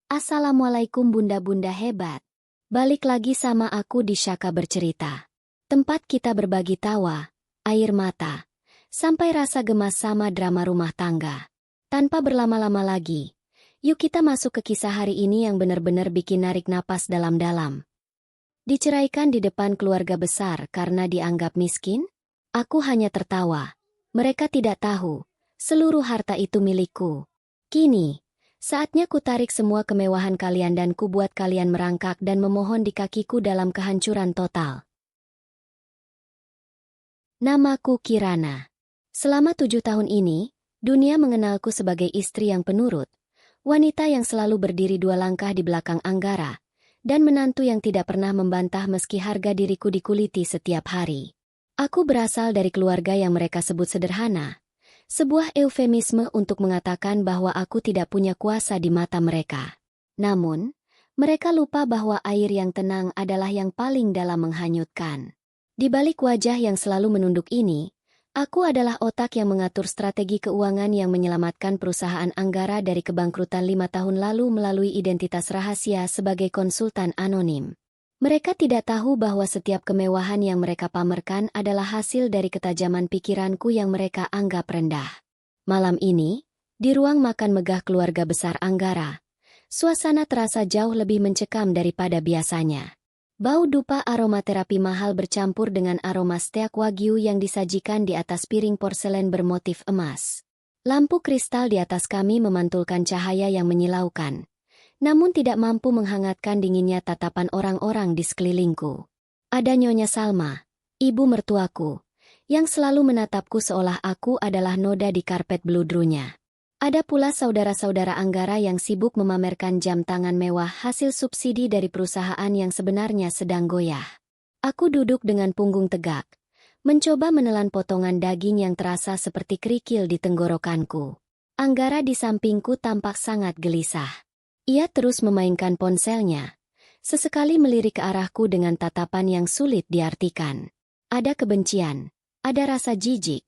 Assalamualaikum bunda-bunda hebat. Balik lagi sama aku di Syaka Bercerita. Tempat kita berbagi tawa, air mata, sampai rasa gemas sama drama rumah tangga. Tanpa berlama-lama lagi, yuk kita masuk ke kisah hari ini yang benar-benar bikin narik napas dalam-dalam. Diceraikan di depan keluarga besar karena dianggap miskin? Aku hanya tertawa. Mereka tidak tahu, seluruh harta itu milikku. Kini, saatnya ku tarik semua kemewahan kalian dan ku buat kalian merangkak dan memohon di kakiku dalam kehancuran total. Namaku Kirana. Selama 7 tahun ini, dunia mengenalku sebagai istri yang penurut, wanita yang selalu berdiri 2 langkah di belakang Anggara, dan menantu yang tidak pernah membantah meski harga diriku dikuliti setiap hari. Aku berasal dari keluarga yang mereka sebut sederhana. Sebuah eufemisme untuk mengatakan bahwa aku tidak punya kuasa di mata mereka. Namun, mereka lupa bahwa air yang tenang adalah yang paling dalam menghanyutkan. Di balik wajah yang selalu menunduk ini, aku adalah otak yang mengatur strategi keuangan yang menyelamatkan perusahaan Anggara dari kebangkrutan 5 tahun lalu melalui identitas rahasia sebagai konsultan anonim. Mereka tidak tahu bahwa setiap kemewahan yang mereka pamerkan adalah hasil dari ketajaman pikiranku yang mereka anggap rendah. Malam ini, di ruang makan megah keluarga besar Anggara, suasana terasa jauh lebih mencekam daripada biasanya. Bau dupa aromaterapi mahal bercampur dengan aroma steak wagyu yang disajikan di atas piring porselen bermotif emas. Lampu kristal di atas kami memantulkan cahaya yang menyilaukan, namun tidak mampu menghangatkan dinginnya tatapan orang-orang di sekelilingku. Ada Nyonya Salma, ibu mertuaku, yang selalu menatapku seolah aku adalah noda di karpet bludrunya. Ada pula saudara-saudara Anggara yang sibuk memamerkan jam tangan mewah hasil subsidi dari perusahaan yang sebenarnya sedang goyah. Aku duduk dengan punggung tegak, mencoba menelan potongan daging yang terasa seperti kerikil di tenggorokanku. Anggara di sampingku tampak sangat gelisah. Ia terus memainkan ponselnya, sesekali melirik ke arahku dengan tatapan yang sulit diartikan. Ada kebencian, ada rasa jijik,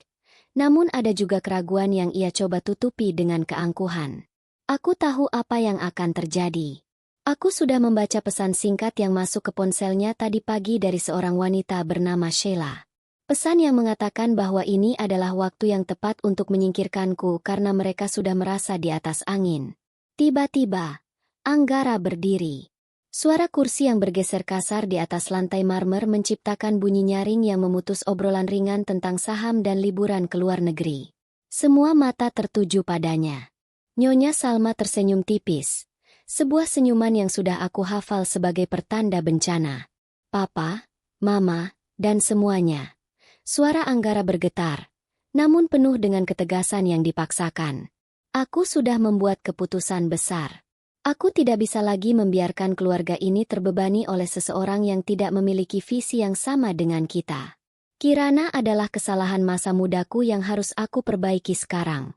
namun ada juga keraguan yang ia coba tutupi dengan keangkuhan. Aku tahu apa yang akan terjadi. Aku sudah membaca pesan singkat yang masuk ke ponselnya tadi pagi dari seorang wanita bernama Sheila. Pesan yang mengatakan bahwa ini adalah waktu yang tepat untuk menyingkirkanku karena mereka sudah merasa di atas angin. Tiba-tiba, Anggara berdiri. Suara kursi yang bergeser kasar di atas lantai marmer menciptakan bunyi nyaring yang memutus obrolan ringan tentang saham dan liburan ke luar negeri. Semua mata tertuju padanya. Nyonya Salma tersenyum tipis. Sebuah senyuman yang sudah aku hafal sebagai pertanda bencana. Papa, Mama, dan semuanya. Suara Anggara bergetar, namun penuh dengan ketegasan yang dipaksakan. Aku sudah membuat keputusan besar. Aku tidak bisa lagi membiarkan keluarga ini terbebani oleh seseorang yang tidak memiliki visi yang sama dengan kita. Kirana adalah kesalahan masa mudaku yang harus aku perbaiki sekarang.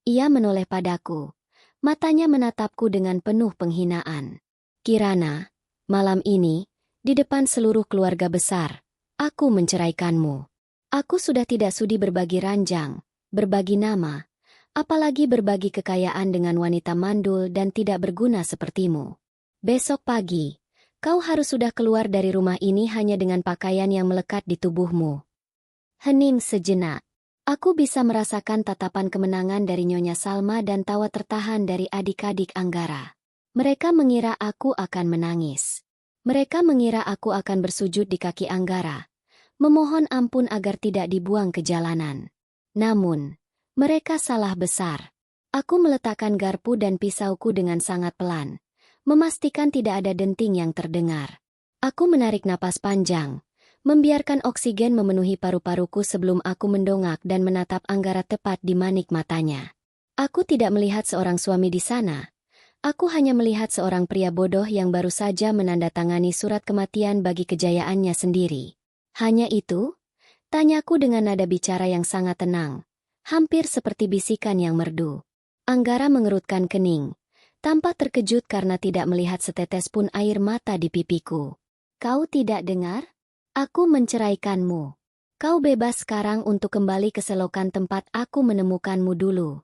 Ia menoleh padaku. Matanya menatapku dengan penuh penghinaan. Kirana, malam ini, di depan seluruh keluarga besar, aku menceraikanmu. Aku sudah tidak sudi berbagi ranjang, berbagi nama, apalagi berbagi kekayaan dengan wanita mandul dan tidak berguna sepertimu. Besok pagi, kau harus sudah keluar dari rumah ini hanya dengan pakaian yang melekat di tubuhmu. Hening sejenak. Aku bisa merasakan tatapan kemenangan dari Nyonya Salma dan tawa tertahan dari adik-adik Anggara. Mereka mengira aku akan menangis. Mereka mengira aku akan bersujud di kaki Anggara, memohon ampun agar tidak dibuang ke jalanan. Namun, mereka salah besar. Aku meletakkan garpu dan pisauku dengan sangat pelan, memastikan tidak ada denting yang terdengar. Aku menarik napas panjang, membiarkan oksigen memenuhi paru-paruku sebelum aku mendongak dan menatap Anggara tepat di manik matanya. Aku tidak melihat seorang suami di sana. Aku hanya melihat seorang pria bodoh yang baru saja menandatangani surat kematian bagi kejayaannya sendiri. Hanya itu? Tanyaku dengan nada bicara yang sangat tenang. Hampir seperti bisikan yang merdu. Anggara mengerutkan kening, tampak terkejut karena tidak melihat setetes pun air mata di pipiku. Kau tidak dengar? Aku menceraikanmu. Kau bebas sekarang untuk kembali ke selokan tempat aku menemukanmu dulu.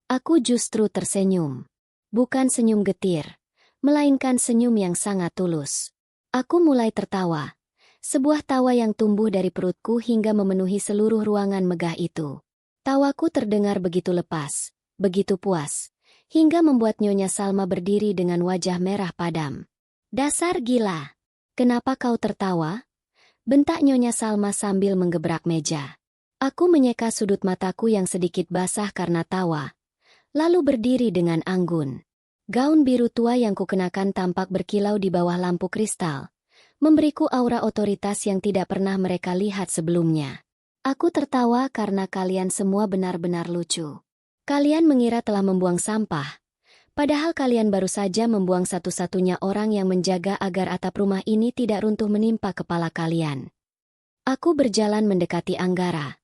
Aku justru tersenyum. Bukan senyum getir, melainkan senyum yang sangat tulus. Aku mulai tertawa. Sebuah tawa yang tumbuh dari perutku hingga memenuhi seluruh ruangan megah itu. Tawaku terdengar begitu lepas, begitu puas, hingga membuat Nyonya Salma berdiri dengan wajah merah padam. "Dasar gila! Kenapa kau tertawa?" bentak Nyonya Salma sambil menggebrak meja. Aku menyeka sudut mataku yang sedikit basah karena tawa, lalu berdiri dengan anggun. Gaun biru tua yang kukenakan tampak berkilau di bawah lampu kristal, memberiku aura otoritas yang tidak pernah mereka lihat sebelumnya. Aku tertawa karena kalian semua benar-benar lucu. Kalian mengira telah membuang sampah, padahal kalian baru saja membuang satu-satunya orang yang menjaga agar atap rumah ini tidak runtuh menimpa kepala kalian. Aku berjalan mendekati Anggara,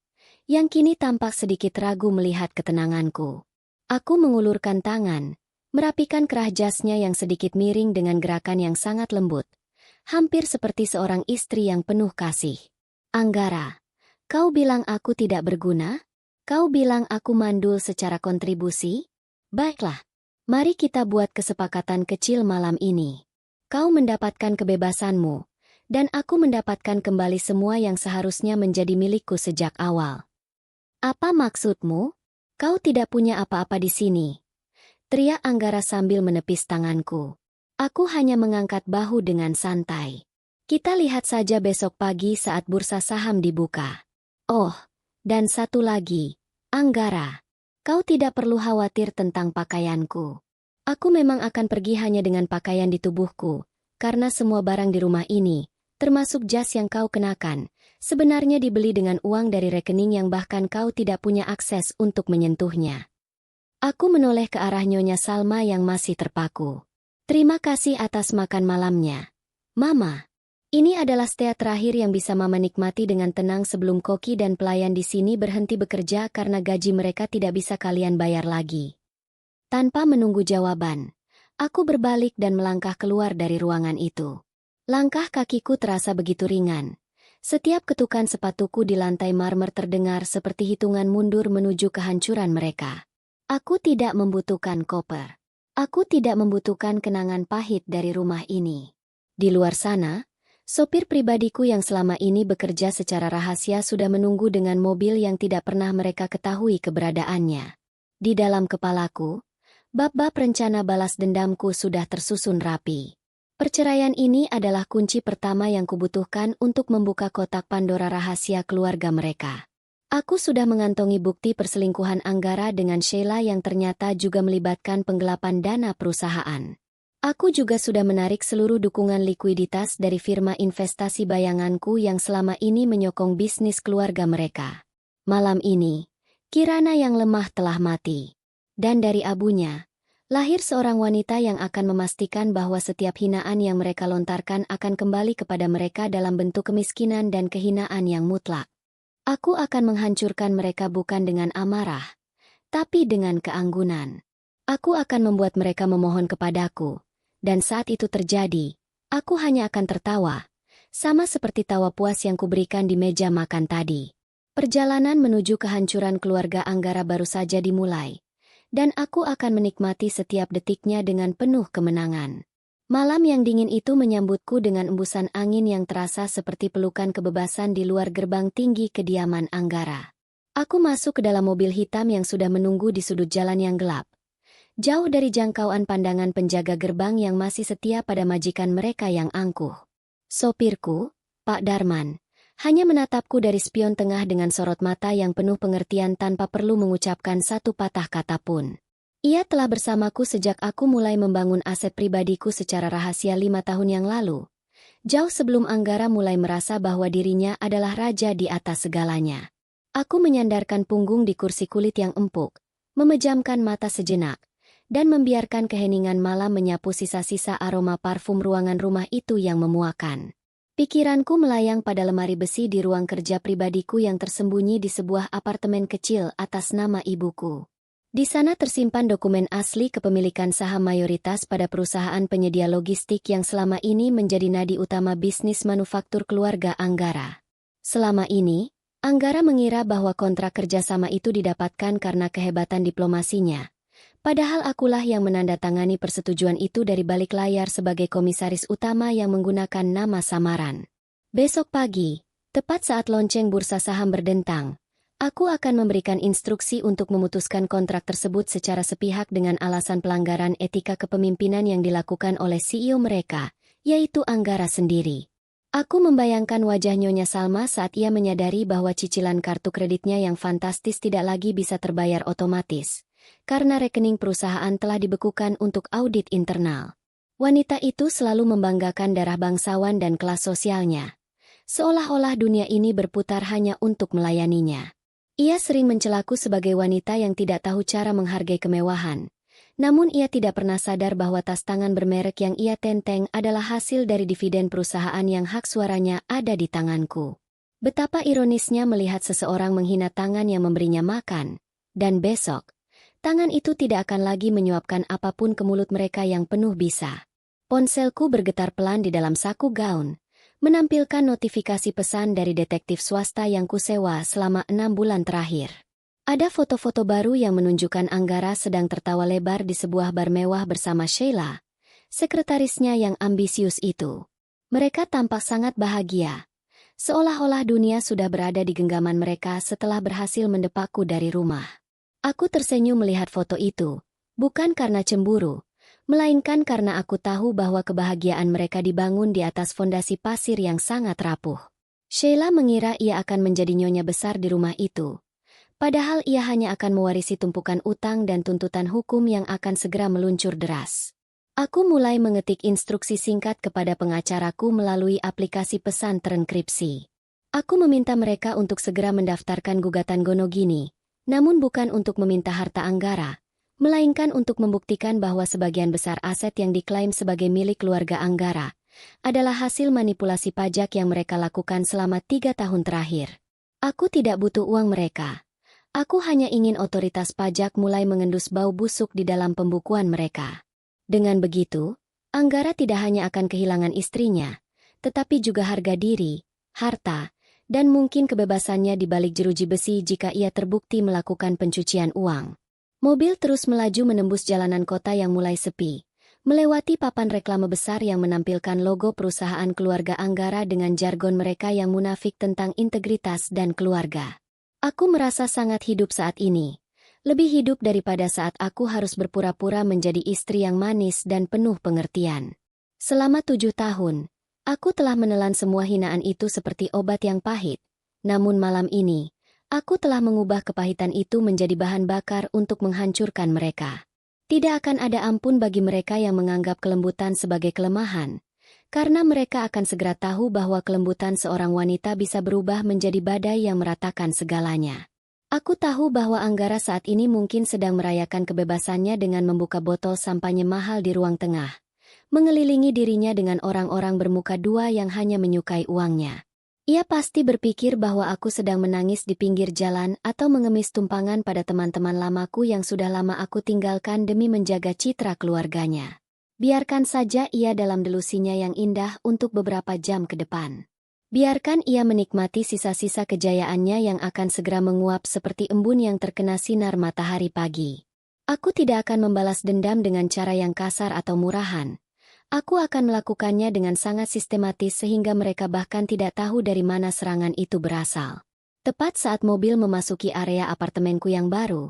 yang kini tampak sedikit ragu melihat ketenanganku. Aku mengulurkan tangan, merapikan kerah jasnya yang sedikit miring dengan gerakan yang sangat lembut, hampir seperti seorang istri yang penuh kasih. "Anggara, kau bilang aku tidak berguna? Kau bilang aku mandul secara kontribusi? Baiklah, mari kita buat kesepakatan kecil malam ini. Kau mendapatkan kebebasanmu, dan aku mendapatkan kembali semua yang seharusnya menjadi milikku sejak awal." "Apa maksudmu? Kau tidak punya apa-apa di sini," teriak Anggara sambil menepis tanganku. Aku hanya mengangkat bahu dengan santai. "Kita lihat saja besok pagi saat bursa saham dibuka. Oh, dan satu lagi, Anggara, kau tidak perlu khawatir tentang pakaianku. Aku memang akan pergi hanya dengan pakaian di tubuhku, karena semua barang di rumah ini, termasuk jas yang kau kenakan, sebenarnya dibeli dengan uang dari rekening yang bahkan kau tidak punya akses untuk menyentuhnya." Aku menoleh ke arah Nyonya Salma yang masih terpaku. "Terima kasih atas makan malamnya, Mama. Ini adalah stea terakhir yang bisa Mama nikmati dengan tenang sebelum koki dan pelayan di sini berhenti bekerja karena gaji mereka tidak bisa kalian bayar lagi." Tanpa menunggu jawaban, aku berbalik dan melangkah keluar dari ruangan itu. Langkah kakiku terasa begitu ringan. Setiap ketukan sepatuku di lantai marmer terdengar seperti hitungan mundur menuju kehancuran mereka. Aku tidak membutuhkan koper. Aku tidak membutuhkan kenangan pahit dari rumah ini. Di luar sana, sopir pribadiku yang selama ini bekerja secara rahasia sudah menunggu dengan mobil yang tidak pernah mereka ketahui keberadaannya. Di dalam kepalaku, bab-bab rencana balas dendamku sudah tersusun rapi. Perceraian ini adalah kunci pertama yang kubutuhkan untuk membuka kotak Pandora rahasia keluarga mereka. Aku sudah mengantongi bukti perselingkuhan Anggara dengan Sheila yang ternyata juga melibatkan penggelapan dana perusahaan. Aku juga sudah menarik seluruh dukungan likuiditas dari firma investasi bayanganku yang selama ini menyokong bisnis keluarga mereka. Malam ini, Kirana yang lemah telah mati. Dan dari abunya, lahir seorang wanita yang akan memastikan bahwa setiap hinaan yang mereka lontarkan akan kembali kepada mereka dalam bentuk kemiskinan dan kehinaan yang mutlak. Aku akan menghancurkan mereka bukan dengan amarah, tapi dengan keanggunan. Aku akan membuat mereka memohon kepadaku. Dan saat itu terjadi, aku hanya akan tertawa, sama seperti tawa puas yang kuberikan di meja makan tadi. Perjalanan menuju kehancuran keluarga Anggara baru saja dimulai, dan aku akan menikmati setiap detiknya dengan penuh kemenangan. Malam yang dingin itu menyambutku dengan embusan angin yang terasa seperti pelukan kebebasan di luar gerbang tinggi kediaman Anggara. Aku masuk ke dalam mobil hitam yang sudah menunggu di sudut jalan yang gelap, jauh dari jangkauan pandangan penjaga gerbang yang masih setia pada majikan mereka yang angkuh. Sopirku, Pak Darman, hanya menatapku dari spion tengah dengan sorot mata yang penuh pengertian tanpa perlu mengucapkan satu patah kata pun. Ia telah bersamaku sejak aku mulai membangun aset pribadiku secara rahasia 5 tahun yang lalu, jauh sebelum Anggara mulai merasa bahwa dirinya adalah raja di atas segalanya. Aku menyandarkan punggung di kursi kulit yang empuk, memejamkan mata sejenak, dan membiarkan keheningan malam menyapu sisa-sisa aroma parfum ruangan rumah itu yang memuakan. Pikiranku melayang pada lemari besi di ruang kerja pribadiku yang tersembunyi di sebuah apartemen kecil atas nama ibuku. Di sana tersimpan dokumen asli kepemilikan saham mayoritas pada perusahaan penyedia logistik yang selama ini menjadi nadi utama bisnis manufaktur keluarga Anggara. Selama ini, Anggara mengira bahwa kontrak kerjasama itu didapatkan karena kehebatan diplomasinya. Padahal akulah yang menandatangani persetujuan itu dari balik layar sebagai komisaris utama yang menggunakan nama samaran. Besok pagi, tepat saat lonceng bursa saham berdentang, aku akan memberikan instruksi untuk memutuskan kontrak tersebut secara sepihak dengan alasan pelanggaran etika kepemimpinan yang dilakukan oleh CEO mereka, yaitu Anggara sendiri. Aku membayangkan wajah Nyonya Salma saat ia menyadari bahwa cicilan kartu kreditnya yang fantastis tidak lagi bisa terbayar otomatis, karena rekening perusahaan telah dibekukan untuk audit internal. Wanita itu selalu membanggakan darah bangsawan dan kelas sosialnya, seolah-olah dunia ini berputar hanya untuk melayaninya. Ia sering mencelaku sebagai wanita yang tidak tahu cara menghargai kemewahan. Namun ia tidak pernah sadar bahwa tas tangan bermerek yang ia tenteng adalah hasil dari dividen perusahaan yang hak suaranya ada di tanganku. Betapa ironisnya melihat seseorang menghina tangan yang memberinya makan, dan besok, tangan itu tidak akan lagi menyuapkan apapun ke mulut mereka yang penuh bisa. Ponselku bergetar pelan di dalam saku gaun, menampilkan notifikasi pesan dari detektif swasta yang kusewa selama 6 bulan terakhir. Ada foto-foto baru yang menunjukkan Anggara sedang tertawa lebar di sebuah bar mewah bersama Sheila, sekretarisnya yang ambisius itu. Mereka tampak sangat bahagia, seolah-olah dunia sudah berada di genggaman mereka setelah berhasil mendepakku dari rumah. Aku tersenyum melihat foto itu, bukan karena cemburu, melainkan karena aku tahu bahwa kebahagiaan mereka dibangun di atas fondasi pasir yang sangat rapuh. Sheila mengira ia akan menjadi nyonya besar di rumah itu. Padahal ia hanya akan mewarisi tumpukan utang dan tuntutan hukum yang akan segera meluncur deras. Aku mulai mengetik instruksi singkat kepada pengacaraku melalui aplikasi pesan terenkripsi. Aku meminta mereka untuk segera mendaftarkan gugatan Gonogini, namun bukan untuk meminta harta Anggara, melainkan untuk membuktikan bahwa sebagian besar aset yang diklaim sebagai milik keluarga Anggara adalah hasil manipulasi pajak yang mereka lakukan selama 3 tahun terakhir. Aku tidak butuh uang mereka. Aku hanya ingin otoritas pajak mulai mengendus bau busuk di dalam pembukuan mereka. Dengan begitu, Anggara tidak hanya akan kehilangan istrinya, tetapi juga harga diri, harta, dan mungkin kebebasannya di balik jeruji besi jika ia terbukti melakukan pencucian uang. Mobil terus melaju menembus jalanan kota yang mulai sepi, melewati papan reklame besar yang menampilkan logo perusahaan keluarga Anggara dengan jargon mereka yang munafik tentang integritas dan keluarga. Aku merasa sangat hidup saat ini, lebih hidup daripada saat aku harus berpura-pura menjadi istri yang manis dan penuh pengertian. Selama 7 tahun, aku telah menelan semua hinaan itu seperti obat yang pahit, namun malam ini, aku telah mengubah kepahitan itu menjadi bahan bakar untuk menghancurkan mereka. Tidak akan ada ampun bagi mereka yang menganggap kelembutan sebagai kelemahan, karena mereka akan segera tahu bahwa kelembutan seorang wanita bisa berubah menjadi badai yang meratakan segalanya. Aku tahu bahwa Anggara saat ini mungkin sedang merayakan kebebasannya dengan membuka botol sampanye mahal di ruang tengah, mengelilingi dirinya dengan orang-orang bermuka dua yang hanya menyukai uangnya. Ia pasti berpikir bahwa aku sedang menangis di pinggir jalan atau mengemis tumpangan pada teman-teman lamaku yang sudah lama aku tinggalkan demi menjaga citra keluarganya. Biarkan saja ia dalam delusinya yang indah untuk beberapa jam ke depan. Biarkan ia menikmati sisa-sisa kejayaannya yang akan segera menguap seperti embun yang terkena sinar matahari pagi. Aku tidak akan membalas dendam dengan cara yang kasar atau murahan. Aku akan melakukannya dengan sangat sistematis sehingga mereka bahkan tidak tahu dari mana serangan itu berasal. Tepat saat mobil memasuki area apartemenku yang baru,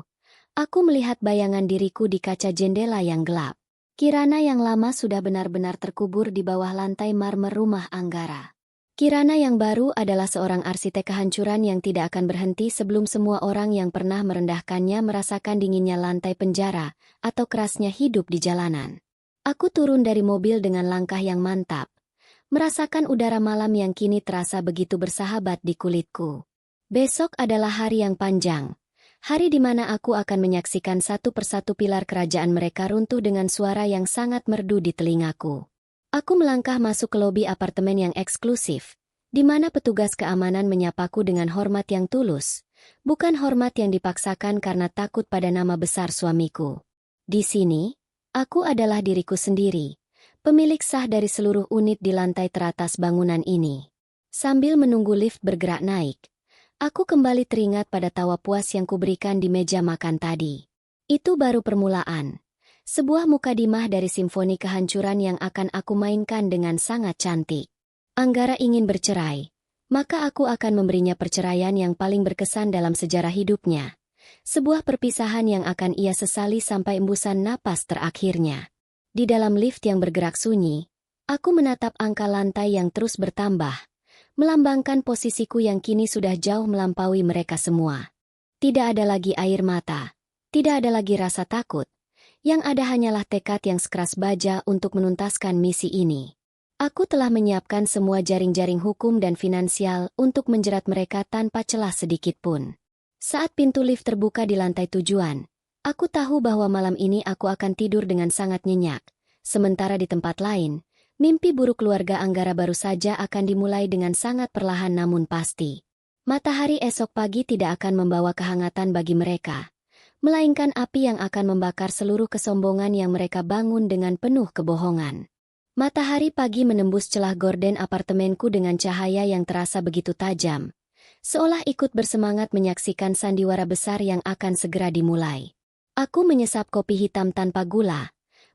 aku melihat bayangan diriku di kaca jendela yang gelap. Kirana yang lama sudah benar-benar terkubur di bawah lantai marmer rumah Anggara. Kirana yang baru adalah seorang arsitek kehancuran yang tidak akan berhenti sebelum semua orang yang pernah merendahkannya merasakan dinginnya lantai penjara atau kerasnya hidup di jalanan. Aku turun dari mobil dengan langkah yang mantap, merasakan udara malam yang kini terasa begitu bersahabat di kulitku. Besok adalah hari yang panjang. Hari di mana aku akan menyaksikan satu persatu pilar kerajaan mereka runtuh dengan suara yang sangat merdu di telingaku. Aku melangkah masuk ke lobi apartemen yang eksklusif, di mana petugas keamanan menyapaku dengan hormat yang tulus, bukan hormat yang dipaksakan karena takut pada nama besar suamiku. Di sini, aku adalah diriku sendiri, pemilik sah dari seluruh unit di lantai teratas bangunan ini. Sambil menunggu lift bergerak naik, aku kembali teringat pada tawa puas yang kuberikan di meja makan tadi. Itu baru permulaan. Sebuah mukadimah dari simfoni kehancuran yang akan aku mainkan dengan sangat cantik. Anggara ingin bercerai, maka aku akan memberinya perceraian yang paling berkesan dalam sejarah hidupnya. Sebuah perpisahan yang akan ia sesali sampai embusan napas terakhirnya. Di dalam lift yang bergerak sunyi, aku menatap angka lantai yang terus bertambah, melambangkan posisiku yang kini sudah jauh melampaui mereka semua. Tidak ada lagi air mata, tidak ada lagi rasa takut. Yang ada hanyalah tekad yang sekeras baja untuk menuntaskan misi ini. Aku telah menyiapkan semua jaring-jaring hukum dan finansial untuk menjerat mereka tanpa celah sedikit pun. Saat pintu lift terbuka di lantai tujuan, aku tahu bahwa malam ini aku akan tidur dengan sangat nyenyak. Sementara di tempat lain, mimpi buruk keluarga Anggara baru saja akan dimulai dengan sangat perlahan namun pasti. Matahari esok pagi tidak akan membawa kehangatan bagi mereka, melainkan api yang akan membakar seluruh kesombongan yang mereka bangun dengan penuh kebohongan. Matahari pagi menembus celah gorden apartemenku dengan cahaya yang terasa begitu tajam, seolah ikut bersemangat menyaksikan sandiwara besar yang akan segera dimulai. Aku menyesap kopi hitam tanpa gula,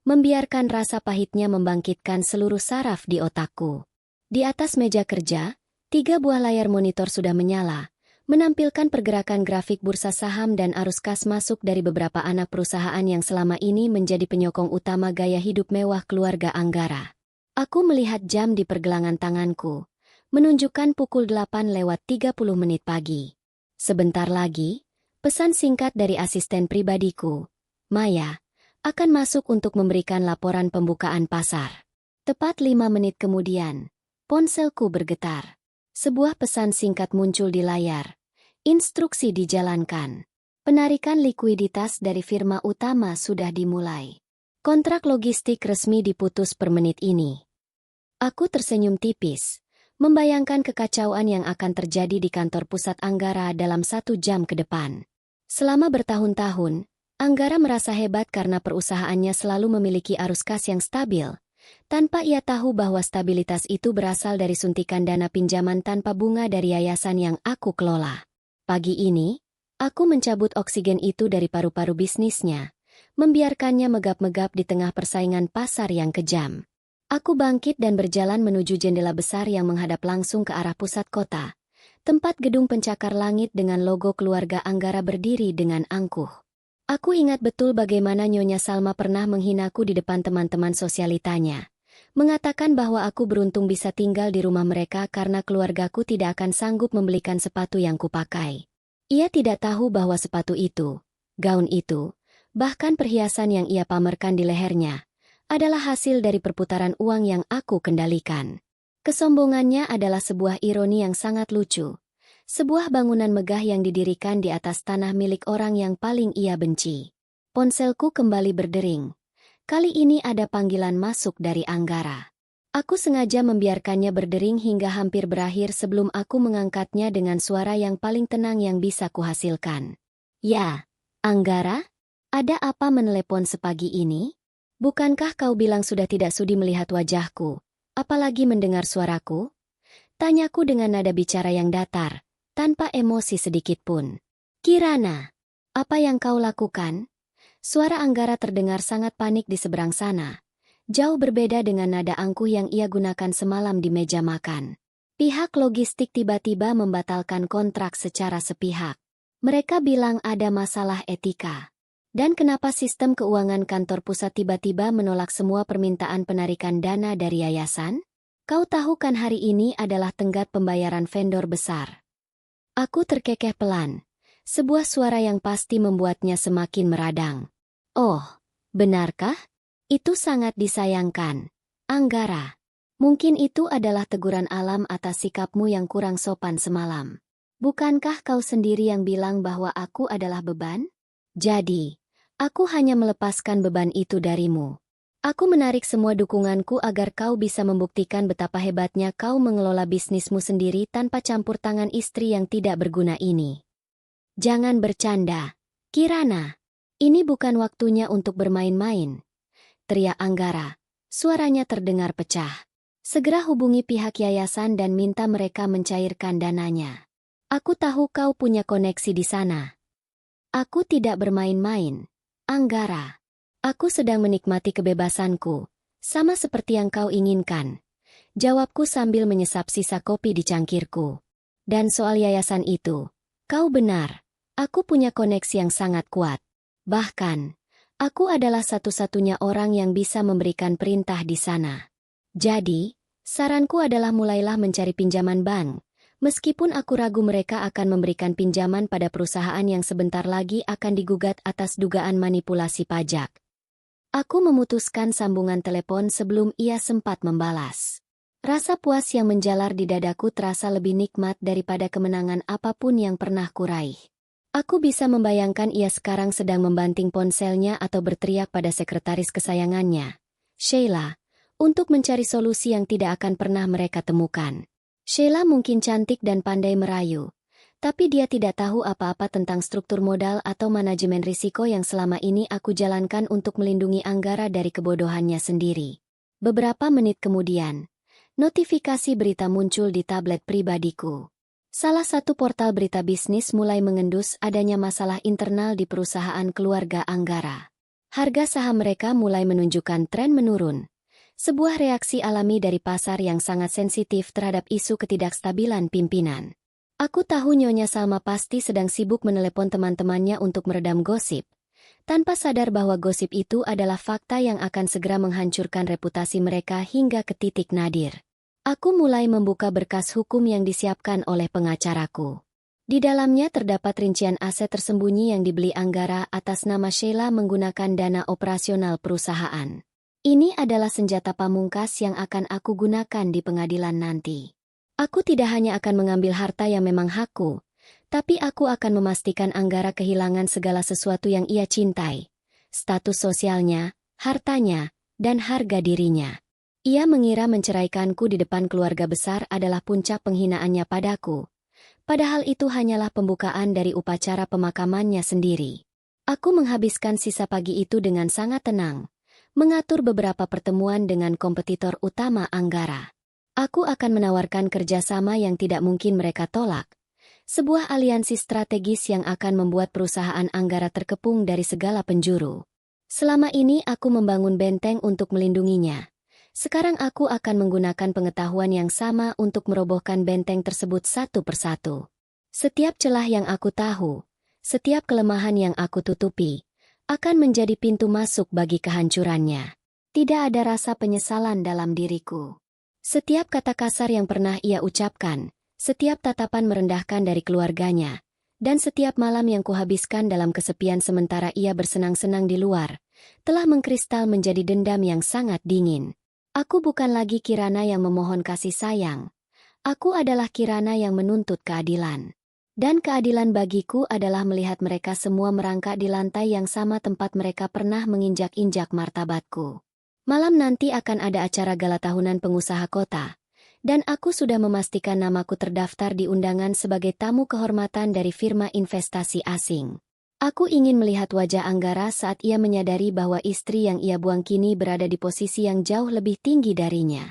membiarkan rasa pahitnya membangkitkan seluruh saraf di otakku. Di atas meja kerja, 3 buah layar monitor sudah menyala, menampilkan pergerakan grafik bursa saham dan arus kas masuk dari beberapa anak perusahaan yang selama ini menjadi penyokong utama gaya hidup mewah keluarga Anggara. Aku melihat jam di pergelangan tanganku, menunjukkan pukul 8:30 pagi. Sebentar lagi, pesan singkat dari asisten pribadiku, Maya, akan masuk untuk memberikan laporan pembukaan pasar. Tepat 5 menit kemudian, ponselku bergetar. Sebuah pesan singkat muncul di layar. Instruksi dijalankan. Penarikan likuiditas dari firma utama sudah dimulai. Kontrak logistik resmi diputus per menit ini. Aku tersenyum tipis, membayangkan kekacauan yang akan terjadi di kantor pusat Anggara dalam 1 jam ke depan. Selama bertahun-tahun, Anggara merasa hebat karena perusahaannya selalu memiliki arus kas yang stabil, tanpa ia tahu bahwa stabilitas itu berasal dari suntikan dana pinjaman tanpa bunga dari yayasan yang aku kelola. Pagi ini, aku mencabut oksigen itu dari paru-paru bisnisnya, membiarkannya megap-megap di tengah persaingan pasar yang kejam. Aku bangkit dan berjalan menuju jendela besar yang menghadap langsung ke arah pusat kota, tempat gedung pencakar langit dengan logo keluarga Anggara berdiri dengan angkuh. Aku ingat betul bagaimana Nyonya Salma pernah menghinaku di depan teman-teman sosialitanya, mengatakan bahwa aku beruntung bisa tinggal di rumah mereka karena keluargaku tidak akan sanggup membelikan sepatu yang kupakai. Ia tidak tahu bahwa sepatu itu, gaun itu, bahkan perhiasan yang ia pamerkan di lehernya, adalah hasil dari perputaran uang yang aku kendalikan. Kesombongannya adalah sebuah ironi yang sangat lucu. Sebuah bangunan megah yang didirikan di atas tanah milik orang yang paling ia benci. Ponselku kembali berdering. Kali ini ada panggilan masuk dari Anggara. Aku sengaja membiarkannya berdering hingga hampir berakhir sebelum aku mengangkatnya dengan suara yang paling tenang yang bisa kuhasilkan. Ya, Anggara? Ada apa menelepon sepagi ini? Bukankah kau bilang sudah tidak sudi melihat wajahku, apalagi mendengar suaraku? Tanyaku dengan nada bicara yang datar, tanpa emosi sedikit pun. Kirana, apa yang kau lakukan? Suara Anggara terdengar sangat panik di seberang sana. Jauh berbeda dengan nada angkuh yang ia gunakan semalam di meja makan. Pihak logistik tiba-tiba membatalkan kontrak secara sepihak. Mereka bilang ada masalah etika. Dan kenapa sistem keuangan kantor pusat tiba-tiba menolak semua permintaan penarikan dana dari yayasan? Kau tahu kan hari ini adalah tenggat pembayaran vendor besar. Aku terkekeh pelan. Sebuah suara yang pasti membuatnya semakin meradang. Oh, benarkah? Itu sangat disayangkan. Anggara, mungkin itu adalah teguran alam atas sikapmu yang kurang sopan semalam. Bukankah kau sendiri yang bilang bahwa aku adalah beban? Jadi, aku hanya melepaskan beban itu darimu. Aku menarik semua dukunganku agar kau bisa membuktikan betapa hebatnya kau mengelola bisnismu sendiri tanpa campur tangan istri yang tidak berguna ini. Jangan bercanda, Kirana. Ini bukan waktunya untuk bermain-main. Teriak Anggara. Suaranya terdengar pecah. Segera hubungi pihak yayasan dan minta mereka mencairkan dananya. Aku tahu kau punya koneksi di sana. Aku tidak bermain-main. Anggara. Aku sedang menikmati kebebasanku, sama seperti yang kau inginkan. Jawabku sambil menyesap sisa kopi di cangkirku. Dan soal yayasan itu, kau benar. Aku punya koneksi yang sangat kuat. Bahkan, aku adalah satu-satunya orang yang bisa memberikan perintah di sana. Jadi, saranku adalah mulailah mencari pinjaman bank. Meskipun aku ragu mereka akan memberikan pinjaman pada perusahaan yang sebentar lagi akan digugat atas dugaan manipulasi pajak. Aku memutuskan sambungan telepon sebelum ia sempat membalas. Rasa puas yang menjalar di dadaku terasa lebih nikmat daripada kemenangan apapun yang pernah kuraih. Aku bisa membayangkan ia sekarang sedang membanting ponselnya atau berteriak pada sekretaris kesayangannya, Sheila, untuk mencari solusi yang tidak akan pernah mereka temukan. Sheila mungkin cantik dan pandai merayu, tapi dia tidak tahu apa-apa tentang struktur modal atau manajemen risiko yang selama ini aku jalankan untuk melindungi Anggara dari kebodohannya sendiri. Beberapa menit kemudian, notifikasi berita muncul di tablet pribadiku. Salah satu portal berita bisnis mulai mengendus adanya masalah internal di perusahaan keluarga Anggara. Harga saham mereka mulai menunjukkan tren menurun. Sebuah reaksi alami dari pasar yang sangat sensitif terhadap isu ketidakstabilan pimpinan. Aku tahu Nyonya Salma pasti sedang sibuk menelepon teman-temannya untuk meredam gosip, tanpa sadar bahwa gosip itu adalah fakta yang akan segera menghancurkan reputasi mereka hingga ke titik nadir. Aku mulai membuka berkas hukum yang disiapkan oleh pengacaraku. Di dalamnya terdapat rincian aset tersembunyi yang dibeli Anggara atas nama Sheila menggunakan dana operasional perusahaan. Ini adalah senjata pamungkas yang akan aku gunakan di pengadilan nanti. Aku tidak hanya akan mengambil harta yang memang hakku, tapi aku akan memastikan Anggara kehilangan segala sesuatu yang ia cintai. Status sosialnya, hartanya, dan harga dirinya. Ia mengira menceraikanku di depan keluarga besar adalah puncak penghinaannya padaku. Padahal itu hanyalah pembukaan dari upacara pemakamannya sendiri. Aku menghabiskan sisa pagi itu dengan sangat tenang, mengatur beberapa pertemuan dengan kompetitor utama Anggara. Aku akan menawarkan kerjasama yang tidak mungkin mereka tolak. Sebuah aliansi strategis yang akan membuat perusahaan Anggara terkepung dari segala penjuru. Selama ini aku membangun benteng untuk melindunginya. Sekarang aku akan menggunakan pengetahuan yang sama untuk merobohkan benteng tersebut satu persatu. Setiap celah yang aku tahu, setiap kelemahan yang aku tutupi, akan menjadi pintu masuk bagi kehancurannya. Tidak ada rasa penyesalan dalam diriku. Setiap kata kasar yang pernah ia ucapkan, setiap tatapan merendahkan dari keluarganya, dan setiap malam yang kuhabiskan dalam kesepian sementara ia bersenang-senang di luar, telah mengkristal menjadi dendam yang sangat dingin. Aku bukan lagi Kirana yang memohon kasih sayang. Aku adalah Kirana yang menuntut keadilan. Dan keadilan bagiku adalah melihat mereka semua merangkak di lantai yang sama tempat mereka pernah menginjak-injak martabatku. Malam nanti akan ada acara gala tahunan pengusaha kota, dan aku sudah memastikan namaku terdaftar di undangan sebagai tamu kehormatan dari firma investasi asing. Aku ingin melihat wajah Anggara saat ia menyadari bahwa istri yang ia buang kini berada di posisi yang jauh lebih tinggi darinya.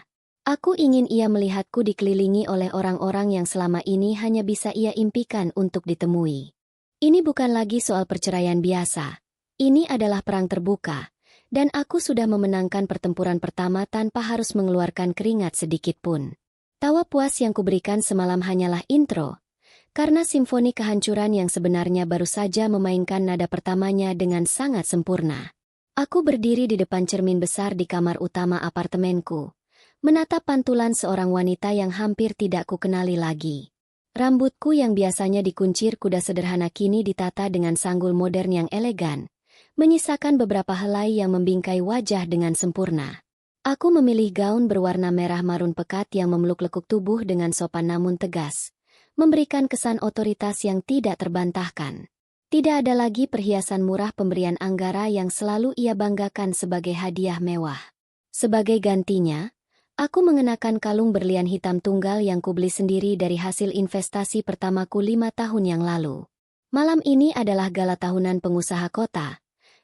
Aku ingin ia melihatku dikelilingi oleh orang-orang yang selama ini hanya bisa ia impikan untuk ditemui. Ini bukan lagi soal perceraian biasa. Ini adalah perang terbuka. Dan aku sudah memenangkan pertempuran pertama tanpa harus mengeluarkan keringat sedikit pun. Tawa puas yang kuberikan semalam hanyalah intro, karena simfoni kehancuran yang sebenarnya baru saja memainkan nada pertamanya dengan sangat sempurna. Aku berdiri di depan cermin besar di kamar utama apartemenku, menatap pantulan seorang wanita yang hampir tidak kukenali lagi. Rambutku yang biasanya dikuncir kuda sederhana kini ditata dengan sanggul modern yang elegan, menyisakan beberapa helai yang membingkai wajah dengan sempurna. Aku memilih gaun berwarna merah marun pekat yang memeluk lekuk tubuh dengan sopan namun tegas, memberikan kesan otoritas yang tidak terbantahkan. Tidak ada lagi perhiasan murah pemberian Anggara yang selalu ia banggakan sebagai hadiah mewah. Sebagai gantinya, aku mengenakan kalung berlian hitam tunggal yang kubeli sendiri dari hasil investasi pertamaku 5 tahun yang lalu. Malam ini adalah gala tahunan pengusaha kota,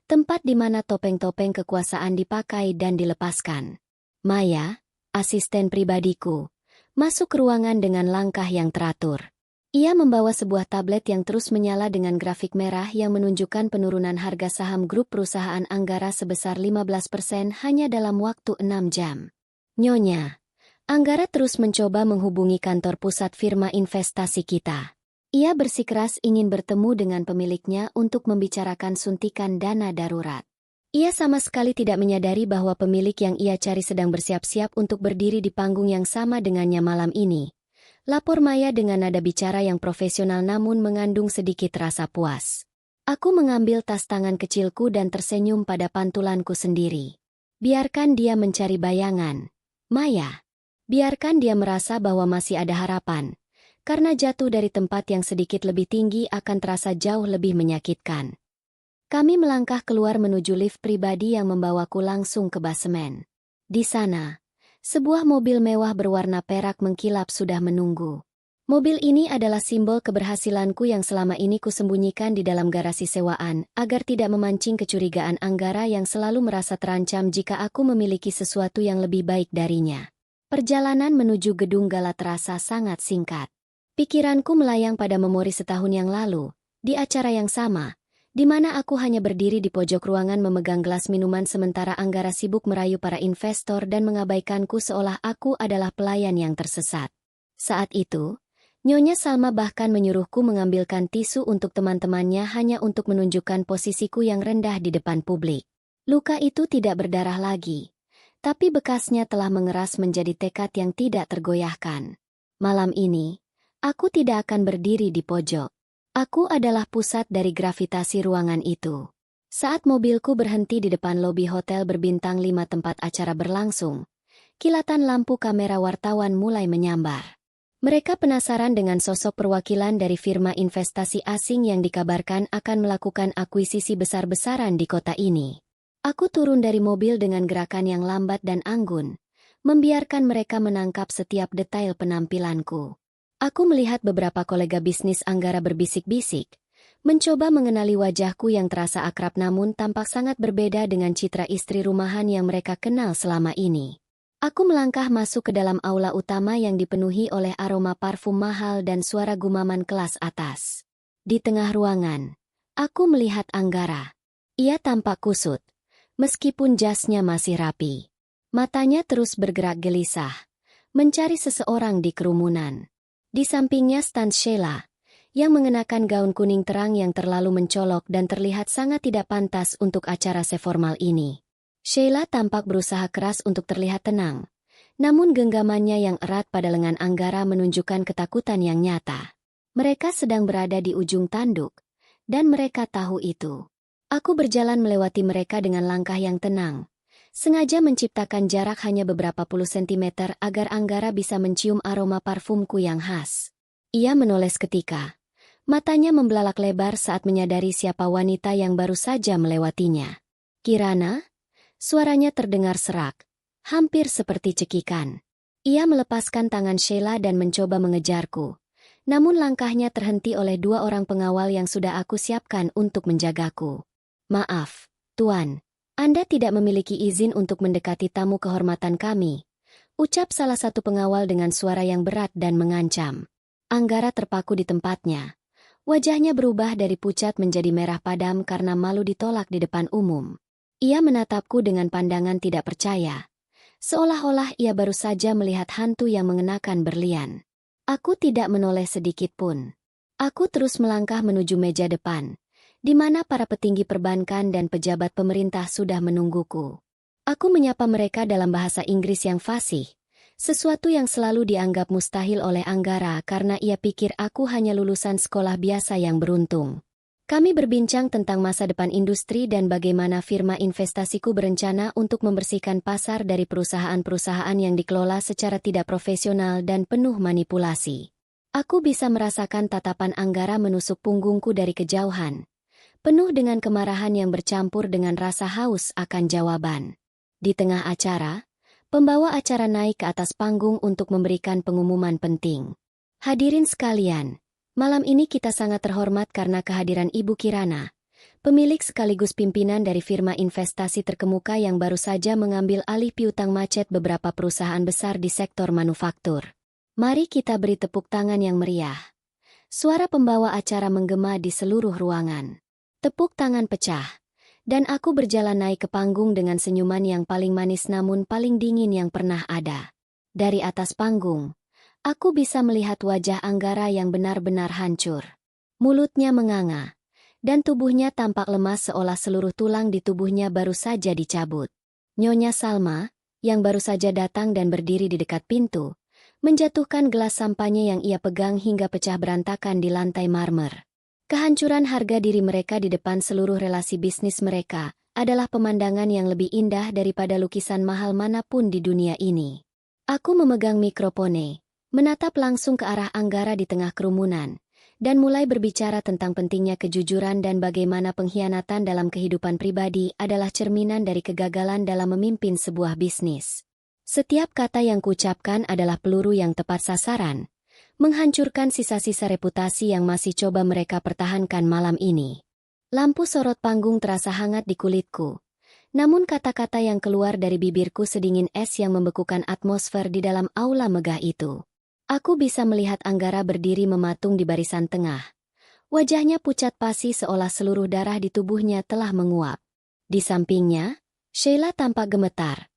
tempat di mana topeng-topeng kekuasaan dipakai dan dilepaskan. Maya, asisten pribadiku, masuk ke ruangan dengan langkah yang teratur. Ia membawa sebuah tablet yang terus menyala dengan grafik merah yang menunjukkan penurunan harga saham grup perusahaan Anggara sebesar 15% hanya dalam waktu 6 jam. Nyonya, Anggara terus mencoba menghubungi kantor pusat firma investasi kita. Ia bersikeras ingin bertemu dengan pemiliknya untuk membicarakan suntikan dana darurat. Ia sama sekali tidak menyadari bahwa pemilik yang ia cari sedang bersiap-siap untuk berdiri di panggung yang sama dengannya malam ini. Lapor Maya dengan nada bicara yang profesional namun mengandung sedikit rasa puas. Aku mengambil tas tangan kecilku dan tersenyum pada pantulanku sendiri. Biarkan dia mencari bayangan. Maya. Biarkan dia merasa bahwa masih ada harapan. Karena jatuh dari tempat yang sedikit lebih tinggi akan terasa jauh lebih menyakitkan. Kami melangkah keluar menuju lift pribadi yang membawaku langsung ke basemen. Di sana, sebuah mobil mewah berwarna perak mengkilap sudah menunggu. Mobil ini adalah simbol keberhasilanku yang selama ini kusembunyikan di dalam garasi sewaan, agar tidak memancing kecurigaan Anggara yang selalu merasa terancam jika aku memiliki sesuatu yang lebih baik darinya. Perjalanan menuju gedung gala terasa sangat singkat. Pikiranku melayang pada memori setahun yang lalu, di acara yang sama, di mana aku hanya berdiri di pojok ruangan memegang gelas minuman sementara Anggara sibuk merayu para investor dan mengabaikanku seolah aku adalah pelayan yang tersesat. Saat itu, Nyonya Salma bahkan menyuruhku mengambilkan tisu untuk teman-temannya hanya untuk menunjukkan posisiku yang rendah di depan publik. Luka itu tidak berdarah lagi, tapi bekasnya telah mengeras menjadi tekad yang tidak tergoyahkan. Malam ini, aku tidak akan berdiri di pojok. Aku adalah pusat dari gravitasi ruangan itu. Saat mobilku berhenti di depan lobi hotel berbintang 5 tempat acara berlangsung, kilatan lampu kamera wartawan mulai menyambar. Mereka penasaran dengan sosok perwakilan dari firma investasi asing yang dikabarkan akan melakukan akuisisi besar-besaran di kota ini. Aku turun dari mobil dengan gerakan yang lambat dan anggun, membiarkan mereka menangkap setiap detail penampilanku. Aku melihat beberapa kolega bisnis Anggara berbisik-bisik, mencoba mengenali wajahku yang terasa akrab namun tampak sangat berbeda dengan citra istri rumahan yang mereka kenal selama ini. Aku melangkah masuk ke dalam aula utama yang dipenuhi oleh aroma parfum mahal dan suara gumaman kelas atas. Di tengah ruangan, aku melihat Anggara. Ia tampak kusut, meskipun jasnya masih rapi. Matanya terus bergerak gelisah, mencari seseorang di kerumunan. Di sampingnya stand Sheila, yang mengenakan gaun kuning terang yang terlalu mencolok dan terlihat sangat tidak pantas untuk acara seformal ini. Sheila tampak berusaha keras untuk terlihat tenang, namun genggamannya yang erat pada lengan Anggara menunjukkan ketakutan yang nyata. Mereka sedang berada di ujung tanduk, dan mereka tahu itu. Aku berjalan melewati mereka dengan langkah yang tenang, sengaja menciptakan jarak hanya beberapa puluh sentimeter agar Anggara bisa mencium aroma parfumku yang khas. Ia menoleh seketika. Matanya membelalak lebar saat menyadari siapa wanita yang baru saja melewatinya. Kirana? Suaranya terdengar serak, hampir seperti cekikan. Ia melepaskan tangan Sheila dan mencoba mengejarku. Namun langkahnya terhenti oleh 2 orang pengawal yang sudah aku siapkan untuk menjagaku. Maaf, Tuan. Anda tidak memiliki izin untuk mendekati tamu kehormatan kami, ucap salah satu pengawal dengan suara yang berat dan mengancam. Anggara terpaku di tempatnya. Wajahnya berubah dari pucat menjadi merah padam karena malu ditolak di depan umum. Ia menatapku dengan pandangan tidak percaya, seolah-olah ia baru saja melihat hantu yang mengenakan berlian. Aku tidak menoleh sedikit pun. Aku terus melangkah menuju meja depan, di mana para petinggi perbankan dan pejabat pemerintah sudah menungguku. Aku menyapa mereka dalam bahasa Inggris yang fasih, sesuatu yang selalu dianggap mustahil oleh Anggara karena ia pikir aku hanya lulusan sekolah biasa yang beruntung. Kami berbincang tentang masa depan industri dan bagaimana firma investasiku berencana untuk membersihkan pasar dari perusahaan-perusahaan yang dikelola secara tidak profesional dan penuh manipulasi. Aku bisa merasakan tatapan Anggara menusuk punggungku dari kejauhan, penuh dengan kemarahan yang bercampur dengan rasa haus akan jawaban. Di tengah acara, pembawa acara naik ke atas panggung untuk memberikan pengumuman penting. Hadirin sekalian, malam ini kita sangat terhormat karena kehadiran Ibu Kirana, pemilik sekaligus pimpinan dari firma investasi terkemuka yang baru saja mengambil alih piutang macet beberapa perusahaan besar di sektor manufaktur. Mari kita beri tepuk tangan yang meriah. Suara pembawa acara menggema di seluruh ruangan. Tepuk tangan pecah. Dan aku berjalan naik ke panggung dengan senyuman yang paling manis namun paling dingin yang pernah ada. Dari atas panggung, aku bisa melihat wajah Anggara yang benar-benar hancur. Mulutnya menganga, dan tubuhnya tampak lemas seolah seluruh tulang di tubuhnya baru saja dicabut. Nyonya Salma, yang baru saja datang dan berdiri di dekat pintu, menjatuhkan gelas sampahnya yang ia pegang hingga pecah berantakan di lantai marmer. Kehancuran harga diri mereka di depan seluruh relasi bisnis mereka adalah pemandangan yang lebih indah daripada lukisan mahal manapun di dunia ini. Aku memegang mikrofone, menatap langsung ke arah Anggara di tengah kerumunan, dan mulai berbicara tentang pentingnya kejujuran dan bagaimana pengkhianatan dalam kehidupan pribadi adalah cerminan dari kegagalan dalam memimpin sebuah bisnis. Setiap kata yang kuucapkan adalah peluru yang tepat sasaran, menghancurkan sisa-sisa reputasi yang masih coba mereka pertahankan malam ini. Lampu sorot panggung terasa hangat di kulitku, namun kata-kata yang keluar dari bibirku sedingin es yang membekukan atmosfer di dalam aula megah itu. Aku bisa melihat Anggara berdiri mematung di barisan tengah. Wajahnya pucat pasi seolah seluruh darah di tubuhnya telah menguap. Di sampingnya, Sheila tampak gemetar.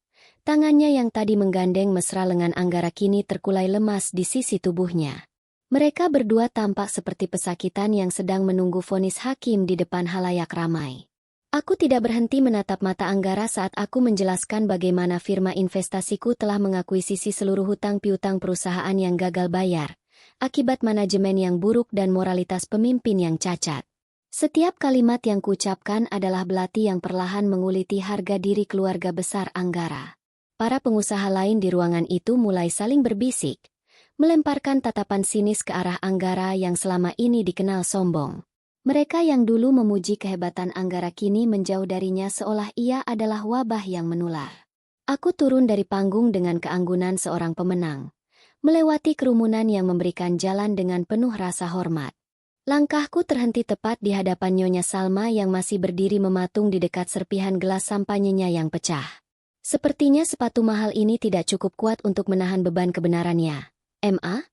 Tangannya yang tadi menggandeng mesra lengan Anggara kini terkulai lemas di sisi tubuhnya. Mereka berdua tampak seperti pesakitan yang sedang menunggu vonis hakim di depan halayak ramai. Aku tidak berhenti menatap mata Anggara saat aku menjelaskan bagaimana firma investasiku telah mengakuisisi seluruh hutang piutang perusahaan yang gagal bayar, akibat manajemen yang buruk dan moralitas pemimpin yang cacat. Setiap kalimat yang kuucapkan adalah belati yang perlahan menguliti harga diri keluarga besar Anggara. Para pengusaha lain di ruangan itu mulai saling berbisik, melemparkan tatapan sinis ke arah Anggara yang selama ini dikenal sombong. Mereka yang dulu memuji kehebatan Anggara kini menjauh darinya seolah ia adalah wabah yang menular. Aku turun dari panggung dengan keanggunan seorang pemenang, melewati kerumunan yang memberikan jalan dengan penuh rasa hormat. Langkahku terhenti tepat di hadapan Nyonya Salma yang masih berdiri mematung di dekat serpihan gelas sampanyenya yang pecah. Sepertinya sepatu mahal ini tidak cukup kuat untuk menahan beban kebenarannya. "Ma?"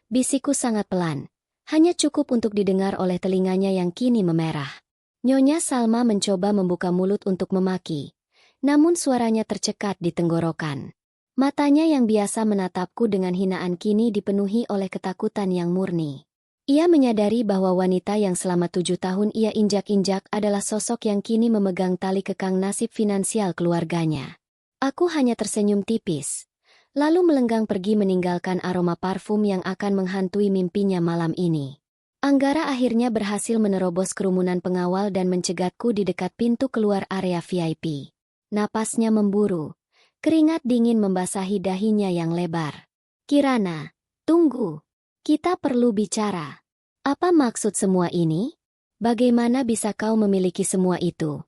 Bisikku sangat pelan, hanya cukup untuk didengar oleh telinganya yang kini memerah. Nyonya Salma mencoba membuka mulut untuk memaki, namun suaranya tercekat di tenggorokan. Matanya yang biasa menatapku dengan hinaan kini dipenuhi oleh ketakutan yang murni. Ia menyadari bahwa wanita yang selama 7 tahun ia injak-injak adalah sosok yang kini memegang tali kekang nasib finansial keluarganya. Aku hanya tersenyum tipis, lalu melenggang pergi meninggalkan aroma parfum yang akan menghantui mimpinya malam ini. Anggara akhirnya berhasil menerobos kerumunan pengawal dan mencegatku di dekat pintu keluar area VIP. Napasnya memburu, keringat dingin membasahi dahinya yang lebar. "Kirana, tunggu. Kita perlu bicara. Apa maksud semua ini? Bagaimana bisa kau memiliki semua itu?"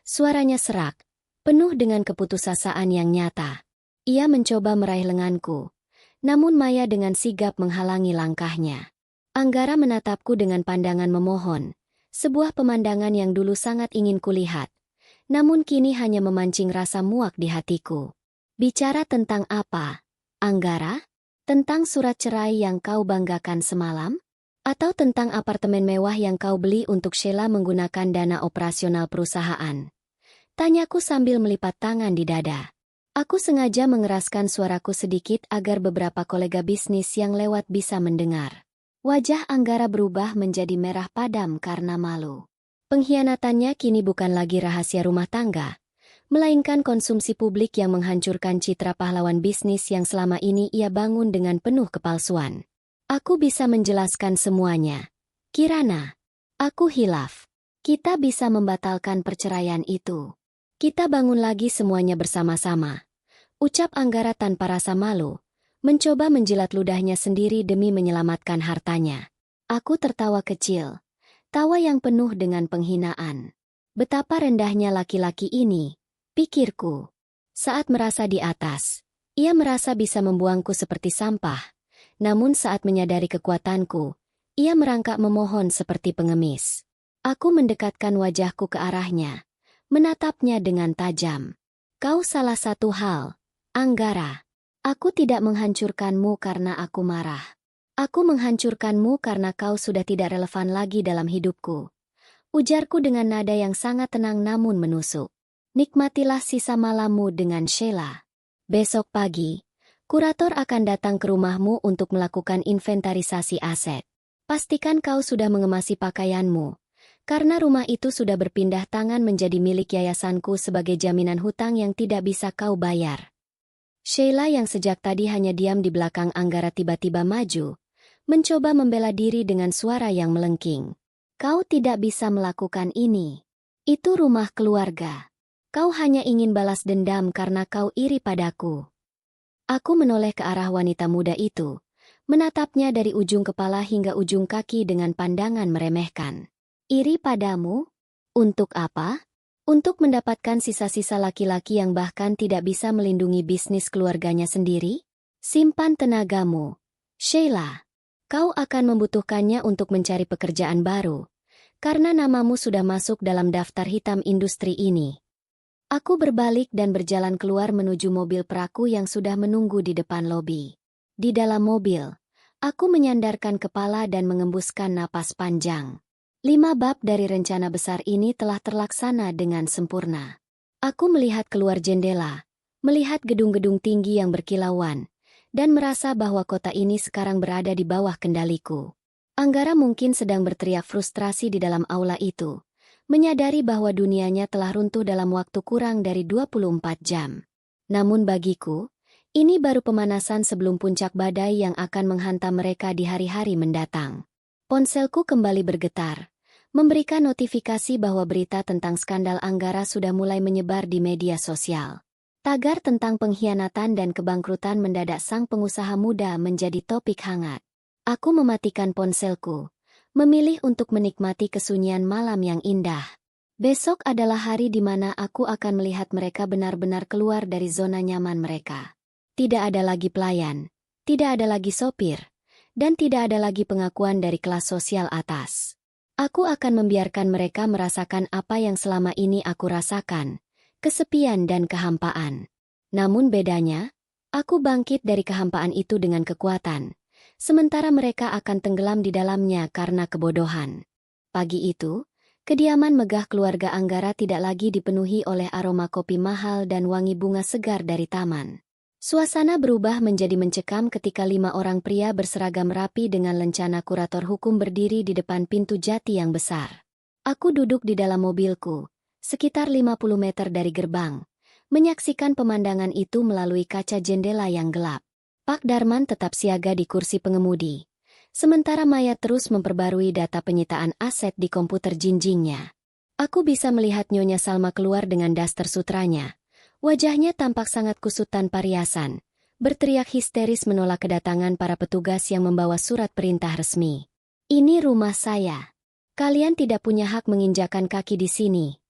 Suaranya serak, penuh dengan keputusasaan yang nyata. Ia mencoba meraih lenganku, namun Maya dengan sigap menghalangi langkahnya. Anggara menatapku dengan pandangan memohon, sebuah pemandangan yang dulu sangat ingin kulihat, namun kini hanya memancing rasa muak di hatiku. "Bicara tentang apa, Anggara? Tentang surat cerai yang kau banggakan semalam? Atau tentang apartemen mewah yang kau beli untuk Sheila menggunakan dana operasional perusahaan?" Tanyaku sambil melipat tangan di dada. Aku sengaja mengeraskan suaraku sedikit agar beberapa kolega bisnis yang lewat bisa mendengar. Wajah Anggara berubah menjadi merah padam karena malu. Pengkhianatannya kini bukan lagi rahasia rumah tangga, melainkan konsumsi publik yang menghancurkan citra pahlawan bisnis yang selama ini ia bangun dengan penuh kepalsuan. Aku bisa menjelaskan semuanya. "Kirana, aku hilaf. Kita bisa membatalkan perceraian itu. Kita bangun lagi semuanya bersama-sama," ucap Anggara tanpa rasa malu, mencoba menjilat ludahnya sendiri demi menyelamatkan hartanya. Aku tertawa kecil, tawa yang penuh dengan penghinaan. Betapa rendahnya laki-laki ini, pikirku. Saat merasa di atas, ia merasa bisa membuangku seperti sampah, namun saat menyadari kekuatanku, ia merangkak memohon seperti pengemis. Aku mendekatkan wajahku ke arahnya, menatapnya dengan tajam. "Kau salah satu hal, Anggara. Aku tidak menghancurkanmu karena aku marah. Aku menghancurkanmu karena kau sudah tidak relevan lagi dalam hidupku. Ujarku dengan nada yang sangat tenang namun menusuk. Nikmatilah sisa malammu dengan Sheila. Besok pagi, kurator akan datang ke rumahmu untuk melakukan inventarisasi aset. Pastikan kau sudah mengemasi pakaianmu, karena rumah itu sudah berpindah tangan menjadi milik yayasanku sebagai jaminan hutang yang tidak bisa kau bayar. Sheila yang sejak tadi hanya diam di belakang Anggara tiba-tiba maju, mencoba membela diri dengan suara yang melengking. Kau tidak bisa melakukan ini. Itu rumah keluarga. Kau hanya ingin balas dendam karena kau iri padaku. Aku menoleh ke arah wanita muda itu, menatapnya dari ujung kepala hingga ujung kaki dengan pandangan meremehkan. Iri padamu? Untuk apa? Untuk mendapatkan sisa-sisa laki-laki yang bahkan tidak bisa melindungi bisnis keluarganya sendiri? Simpan tenagamu. Sheila, kau akan membutuhkannya untuk mencari pekerjaan baru, karena namamu sudah masuk dalam daftar hitam industri ini. Aku berbalik dan berjalan keluar menuju mobil peraku yang sudah menunggu di depan lobi. Di dalam mobil, aku menyandarkan kepala dan mengembuskan napas panjang. 5 bab dari rencana besar ini telah terlaksana dengan sempurna. Aku melihat keluar jendela, melihat gedung-gedung tinggi yang berkilauan, dan merasa bahwa kota ini sekarang berada di bawah kendaliku. Anggara mungkin sedang berteriak frustrasi di dalam aula itu, menyadari bahwa dunianya telah runtuh dalam waktu kurang dari 24 jam. Namun bagiku, ini baru pemanasan sebelum puncak badai yang akan menghantam mereka di hari-hari mendatang. Ponselku kembali bergetar, memberikan notifikasi bahwa berita tentang skandal Anggara sudah mulai menyebar di media sosial. Tagar tentang pengkhianatan dan kebangkrutan mendadak sang pengusaha muda menjadi topik hangat. Aku mematikan ponselku, memilih untuk menikmati kesunyian malam yang indah. Besok adalah hari di mana aku akan melihat mereka benar-benar keluar dari zona nyaman mereka. Tidak ada lagi pelayan, tidak ada lagi sopir, dan tidak ada lagi pengakuan dari kelas sosial atas. Aku akan membiarkan mereka merasakan apa yang selama ini aku rasakan, kesepian dan kehampaan. Namun bedanya, aku bangkit dari kehampaan itu dengan kekuatan, sementara mereka akan tenggelam di dalamnya karena kebodohan. Pagi itu, kediaman megah keluarga Anggara tidak lagi dipenuhi oleh aroma kopi mahal dan wangi bunga segar dari taman. Suasana berubah menjadi mencekam ketika 5 orang pria berseragam rapi dengan lencana kurator hukum berdiri di depan pintu jati yang besar. Aku duduk di dalam mobilku, sekitar 50 meter dari gerbang, menyaksikan pemandangan itu melalui kaca jendela yang gelap. Pak Darman tetap siaga di kursi pengemudi, sementara Maya terus memperbarui data penyitaan aset di komputer jinjingnya. Aku bisa melihat Nyonya Salma keluar dengan daster sutranya. Wajahnya tampak sangat kusut tanpa riasan, berteriak histeris menolak kedatangan para petugas yang membawa surat perintah resmi. Ini rumah saya. Kalian tidak punya hak menginjakan kaki di sini,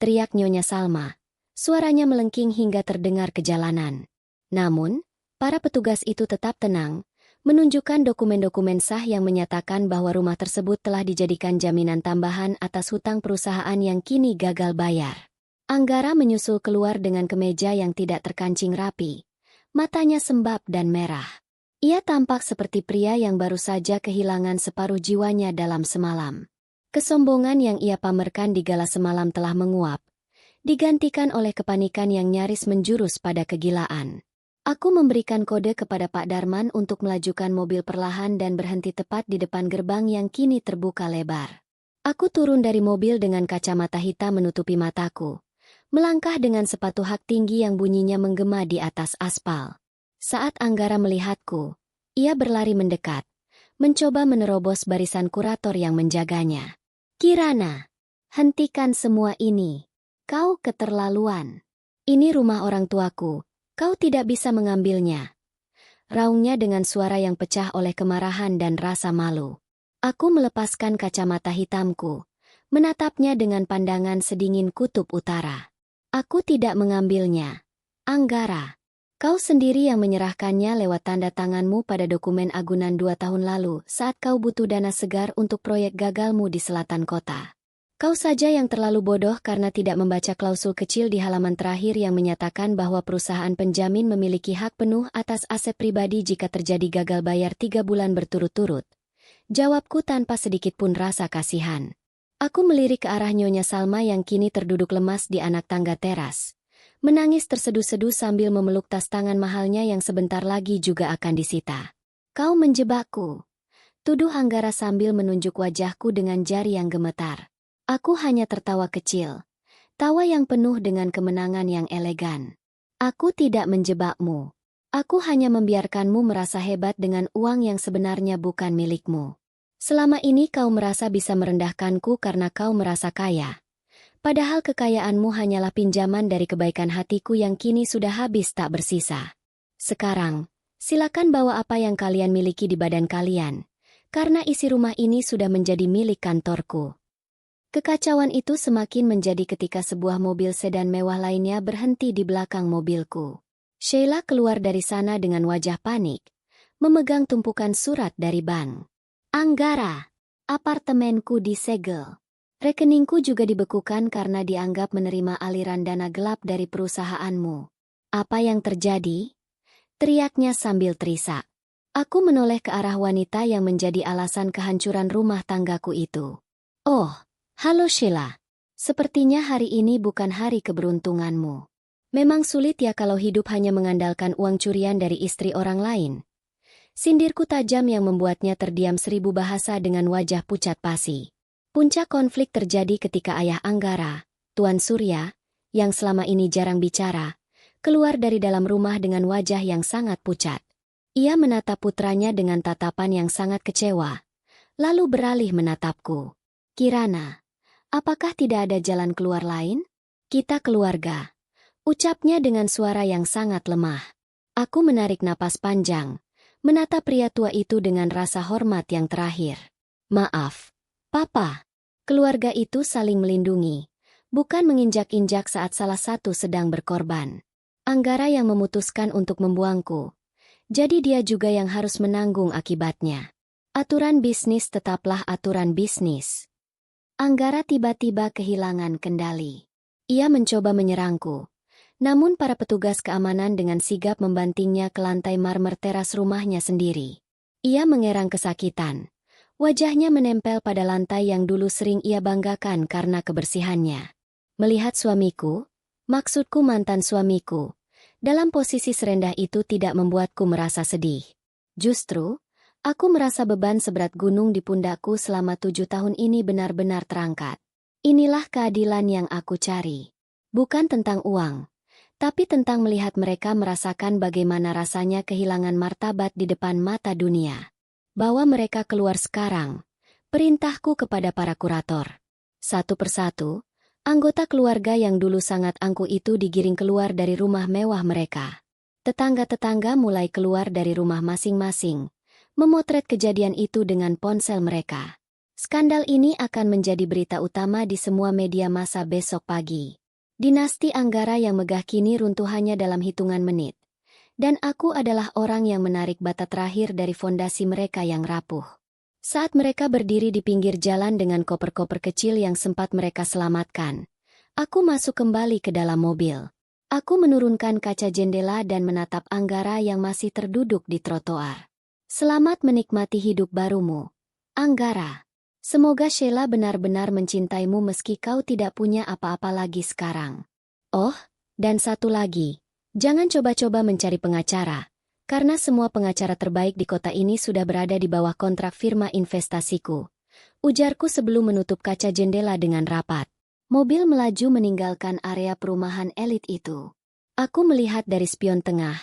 teriak Nyonya Salma. Suaranya melengking hingga terdengar ke jalanan. Namun, para petugas itu tetap tenang, menunjukkan dokumen-dokumen sah yang menyatakan bahwa rumah tersebut telah dijadikan jaminan tambahan atas hutang perusahaan yang kini gagal bayar. Anggara menyusul keluar dengan kemeja yang tidak terkancing rapi, matanya sembab dan merah. Ia tampak seperti pria yang baru saja kehilangan separuh jiwanya dalam semalam. Kesombongan yang ia pamerkan di gala semalam telah menguap, digantikan oleh kepanikan yang nyaris menjurus pada kegilaan. Aku memberikan kode kepada Pak Darman untuk melajukan mobil perlahan dan berhenti tepat di depan gerbang yang kini terbuka lebar. Aku turun dari mobil dengan kacamata hitam menutupi mataku, melangkah dengan sepatu hak tinggi yang bunyinya menggema di atas aspal. Saat Anggara melihatku, ia berlari mendekat, mencoba menerobos barisan kurator yang menjaganya. Kirana, hentikan semua ini. Kau keterlaluan. Ini rumah orang tuaku, kau tidak bisa mengambilnya. Raungnya dengan suara yang pecah oleh kemarahan dan rasa malu. Aku melepaskan kacamata hitamku, menatapnya dengan pandangan sedingin kutub utara. Aku tidak mengambilnya. Anggara, kau sendiri yang menyerahkannya lewat tanda tanganmu pada dokumen agunan 2 tahun lalu saat kau butuh dana segar untuk proyek gagalmu di selatan kota. Kau saja yang terlalu bodoh karena tidak membaca klausul kecil di halaman terakhir yang menyatakan bahwa perusahaan penjamin memiliki hak penuh atas aset pribadi jika terjadi gagal bayar 3 bulan berturut-turut. Jawabku tanpa sedikit pun rasa kasihan. Aku melirik ke arah Nyonya Salma yang kini terduduk lemas di anak tangga teras. Menangis terseduh-seduh sambil memeluk tas tangan mahalnya yang sebentar lagi juga akan disita. Kau menjebakku, tuduh Anggara sambil menunjuk wajahku dengan jari yang gemetar. Aku hanya tertawa kecil, tawa yang penuh dengan kemenangan yang elegan. Aku tidak menjebakmu. Aku hanya membiarkanmu merasa hebat dengan uang yang sebenarnya bukan milikmu. Selama ini kau merasa bisa merendahkanku karena kau merasa kaya. Padahal kekayaanmu hanyalah pinjaman dari kebaikan hatiku yang kini sudah habis tak bersisa. Sekarang, silakan bawa apa yang kalian miliki di badan kalian, karena isi rumah ini sudah menjadi milik kantorku. Kekacauan itu semakin menjadi ketika sebuah mobil sedan mewah lainnya berhenti di belakang mobilku. Sheila keluar dari sana dengan wajah panik, memegang tumpukan surat dari bank. Anggara, apartemenku disegel. Rekeningku juga dibekukan karena dianggap menerima aliran dana gelap dari perusahaanmu. Apa yang terjadi? Teriaknya sambil terisak. Aku menoleh ke arah wanita yang menjadi alasan kehancuran rumah tanggaku itu. Oh, halo Sheila. Sepertinya hari ini bukan hari keberuntunganmu. Memang sulit ya kalau hidup hanya mengandalkan uang curian dari istri orang lain. Sindirku tajam yang membuatnya terdiam 1000 bahasa dengan wajah pucat pasi. Puncak konflik terjadi ketika ayah Anggara, Tuan Surya, yang selama ini jarang bicara, keluar dari dalam rumah dengan wajah yang sangat pucat. Ia menatap putranya dengan tatapan yang sangat kecewa, lalu beralih menatapku. Kirana, apakah tidak ada jalan keluar lain? Kita keluarga, ucapnya dengan suara yang sangat lemah. Aku menarik napas panjang, menatap pria tua itu dengan rasa hormat yang terakhir. Maaf, Papa. Keluarga itu saling melindungi, bukan menginjak-injak saat salah satu sedang berkorban. Anggara yang memutuskan untuk membuangku, jadi dia juga yang harus menanggung akibatnya. Aturan bisnis tetaplah aturan bisnis. Anggara tiba-tiba kehilangan kendali. Ia mencoba menyerangku, namun para petugas keamanan dengan sigap membantingnya ke lantai marmer teras rumahnya sendiri. Ia mengerang kesakitan. Wajahnya menempel pada lantai yang dulu sering ia banggakan karena kebersihannya. Melihat suamiku, maksudku mantan suamiku, dalam posisi serendah itu tidak membuatku merasa sedih. Justru, aku merasa beban seberat gunung di pundakku selama 7 tahun ini benar-benar terangkat. Inilah keadilan yang aku cari. Bukan tentang uang, tapi tentang melihat mereka merasakan bagaimana rasanya kehilangan martabat di depan mata dunia. Bawa mereka keluar sekarang. Perintahku kepada para kurator. Satu persatu, anggota keluarga yang dulu sangat angkuh itu digiring keluar dari rumah mewah mereka. Tetangga-tetangga mulai keluar dari rumah masing-masing, memotret kejadian itu dengan ponsel mereka. Skandal ini akan menjadi berita utama di semua media massa besok pagi. Dinasti Anggara yang megah kini runtuh hanya dalam hitungan menit. Dan aku adalah orang yang menarik bata terakhir dari fondasi mereka yang rapuh. Saat mereka berdiri di pinggir jalan dengan koper-koper kecil yang sempat mereka selamatkan, aku masuk kembali ke dalam mobil. Aku menurunkan kaca jendela dan menatap Anggara yang masih terduduk di trotoar. Selamat menikmati hidup barumu, Anggara. Semoga Sheila benar-benar mencintaimu meski kau tidak punya apa-apa lagi sekarang. Oh, dan satu lagi. Jangan coba-coba mencari pengacara, karena semua pengacara terbaik di kota ini sudah berada di bawah kontrak firma investasiku. Ujarku sebelum menutup kaca jendela dengan rapat. Mobil melaju meninggalkan area perumahan elit itu. Aku melihat dari spion tengah,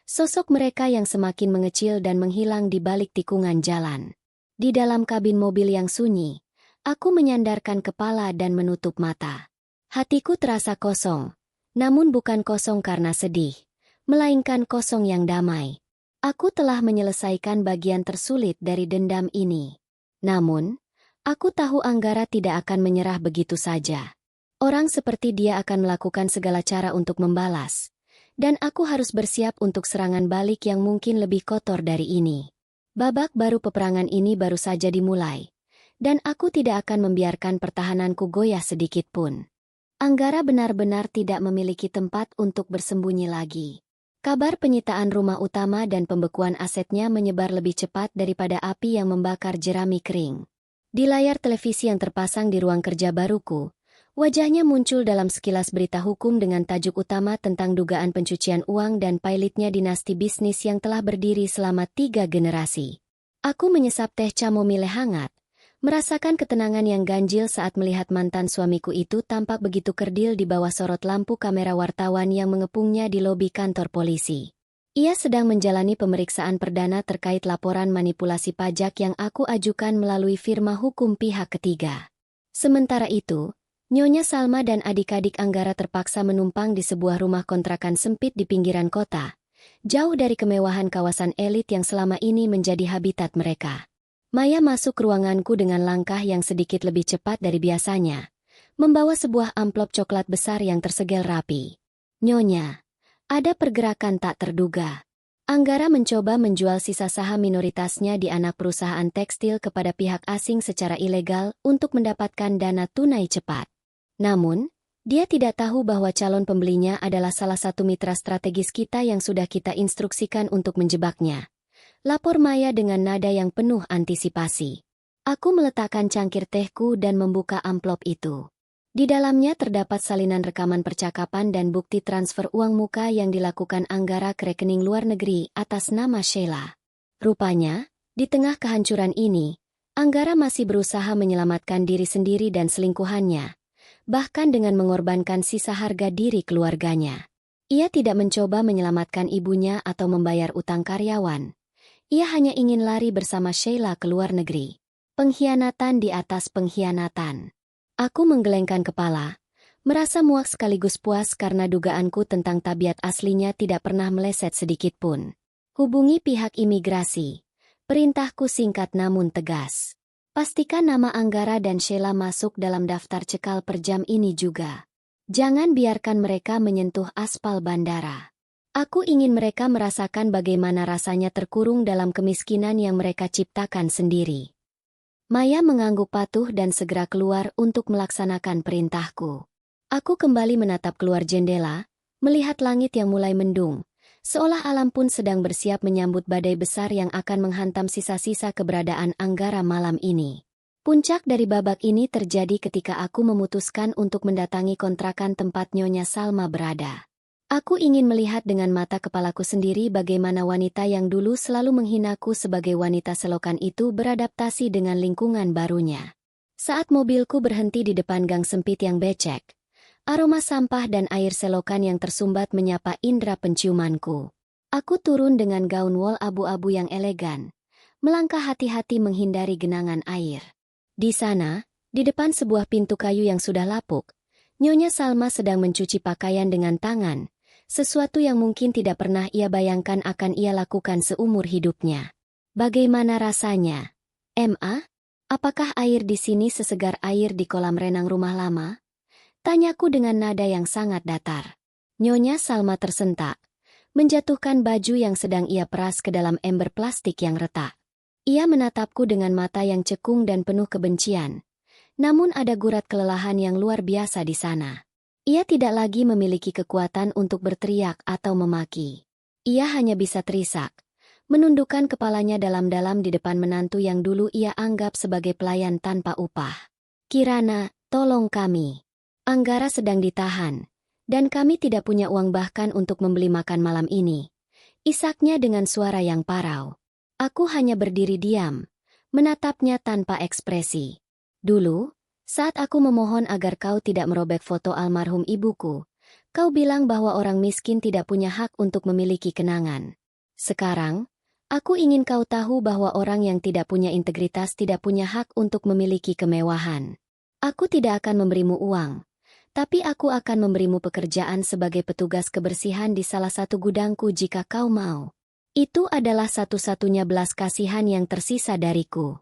sosok mereka yang semakin mengecil dan menghilang di balik tikungan jalan. Di dalam kabin mobil yang sunyi, aku menyandarkan kepala dan menutup mata. Hatiku terasa kosong. Namun bukan kosong karena sedih, melainkan kosong yang damai. Aku telah menyelesaikan bagian tersulit dari dendam ini. Namun, aku tahu Anggara tidak akan menyerah begitu saja. Orang seperti dia akan melakukan segala cara untuk membalas. Dan aku harus bersiap untuk serangan balik yang mungkin lebih kotor dari ini. Babak baru peperangan ini baru saja dimulai. Dan aku tidak akan membiarkan pertahananku goyah sedikit pun. Anggara benar-benar tidak memiliki tempat untuk bersembunyi lagi. Kabar penyitaan rumah utama dan pembekuan asetnya menyebar lebih cepat daripada api yang membakar jerami kering. Di layar televisi yang terpasang di ruang kerja baruku, wajahnya muncul dalam sekilas berita hukum dengan tajuk utama tentang dugaan pencucian uang dan pailitnya dinasti bisnis yang telah berdiri selama 3 generasi. Aku menyesap teh chamomile hangat, merasakan ketenangan yang ganjil saat melihat mantan suamiku itu tampak begitu kerdil di bawah sorot lampu kamera wartawan yang mengepungnya di lobi kantor polisi. Ia sedang menjalani pemeriksaan perdana terkait laporan manipulasi pajak yang aku ajukan melalui firma hukum pihak ketiga. Sementara itu, Nyonya Salma dan adik-adik Anggara terpaksa menumpang di sebuah rumah kontrakan sempit di pinggiran kota, jauh dari kemewahan kawasan elit yang selama ini menjadi habitat mereka. Maya masuk ruanganku dengan langkah yang sedikit lebih cepat dari biasanya, membawa sebuah amplop coklat besar yang tersegel rapi. Nyonya, ada pergerakan tak terduga. Anggara mencoba menjual sisa saham minoritasnya di anak perusahaan tekstil kepada pihak asing secara ilegal untuk mendapatkan dana tunai cepat. Namun, dia tidak tahu bahwa calon pembelinya adalah salah satu mitra strategis kita yang sudah kita instruksikan untuk menjebaknya. Lapor Maya dengan nada yang penuh antisipasi. Aku meletakkan cangkir tehku dan membuka amplop itu. Di dalamnya terdapat salinan rekaman percakapan dan bukti transfer uang muka yang dilakukan Anggara ke rekening luar negeri atas nama Sheila. Rupanya, di tengah kehancuran ini, Anggara masih berusaha menyelamatkan diri sendiri dan selingkuhannya, bahkan dengan mengorbankan sisa harga diri keluarganya. Ia tidak mencoba menyelamatkan ibunya atau membayar utang karyawan. Ia hanya ingin lari bersama Sheila ke luar negeri. Pengkhianatan di atas pengkhianatan. Aku menggelengkan kepala, merasa muak sekaligus puas karena dugaanku tentang tabiat aslinya tidak pernah meleset sedikit pun. Hubungi pihak imigrasi. Perintahku singkat namun tegas. Pastikan nama Anggara dan Sheila masuk dalam daftar cekal per jam ini juga. Jangan biarkan mereka menyentuh aspal bandara. Aku ingin mereka merasakan bagaimana rasanya terkurung dalam kemiskinan yang mereka ciptakan sendiri. Maya mengangguk patuh dan segera keluar untuk melaksanakan perintahku. Aku kembali menatap keluar jendela, melihat langit yang mulai mendung, seolah alam pun sedang bersiap menyambut badai besar yang akan menghantam sisa-sisa keberadaan Anggara malam ini. Puncak dari babak ini terjadi ketika aku memutuskan untuk mendatangi kontrakan tempat Nyonya Salma berada. Aku ingin melihat dengan mata kepalaku sendiri bagaimana wanita yang dulu selalu menghinaku sebagai wanita selokan itu beradaptasi dengan lingkungan barunya. Saat mobilku berhenti di depan gang sempit yang becek, aroma sampah dan air selokan yang tersumbat menyapa indera penciumanku. Aku turun dengan gaun wol abu-abu yang elegan, melangkah hati-hati menghindari genangan air. Di sana, di depan sebuah pintu kayu yang sudah lapuk, Nyonya Salma sedang mencuci pakaian dengan tangan, sesuatu yang mungkin tidak pernah ia bayangkan akan ia lakukan seumur hidupnya. Bagaimana rasanya? Ma? Apakah air di sini sesegar air di kolam renang rumah lama? Tanyaku dengan nada yang sangat datar. Nyonya Salma tersentak, menjatuhkan baju yang sedang ia peras ke dalam ember plastik yang retak. Ia menatapku dengan mata yang cekung dan penuh kebencian. Namun ada gurat kelelahan yang luar biasa di sana. Ia tidak lagi memiliki kekuatan untuk berteriak atau memaki. Ia hanya bisa terisak, menundukkan kepalanya dalam-dalam di depan menantu yang dulu ia anggap sebagai pelayan tanpa upah. Kirana, tolong kami. Anggara sedang ditahan, dan kami tidak punya uang bahkan untuk membeli makan malam ini. Isaknya dengan suara yang parau. Aku hanya berdiri diam, menatapnya tanpa ekspresi. Dulu, saat aku memohon agar kau tidak merobek foto almarhum ibuku, kau bilang bahwa orang miskin tidak punya hak untuk memiliki kenangan. Sekarang, aku ingin kau tahu bahwa orang yang tidak punya integritas tidak punya hak untuk memiliki kemewahan. Aku tidak akan memberimu uang, tapi aku akan memberimu pekerjaan sebagai petugas kebersihan di salah satu gudangku jika kau mau. Itu adalah satu-satunya belas kasihan yang tersisa dariku.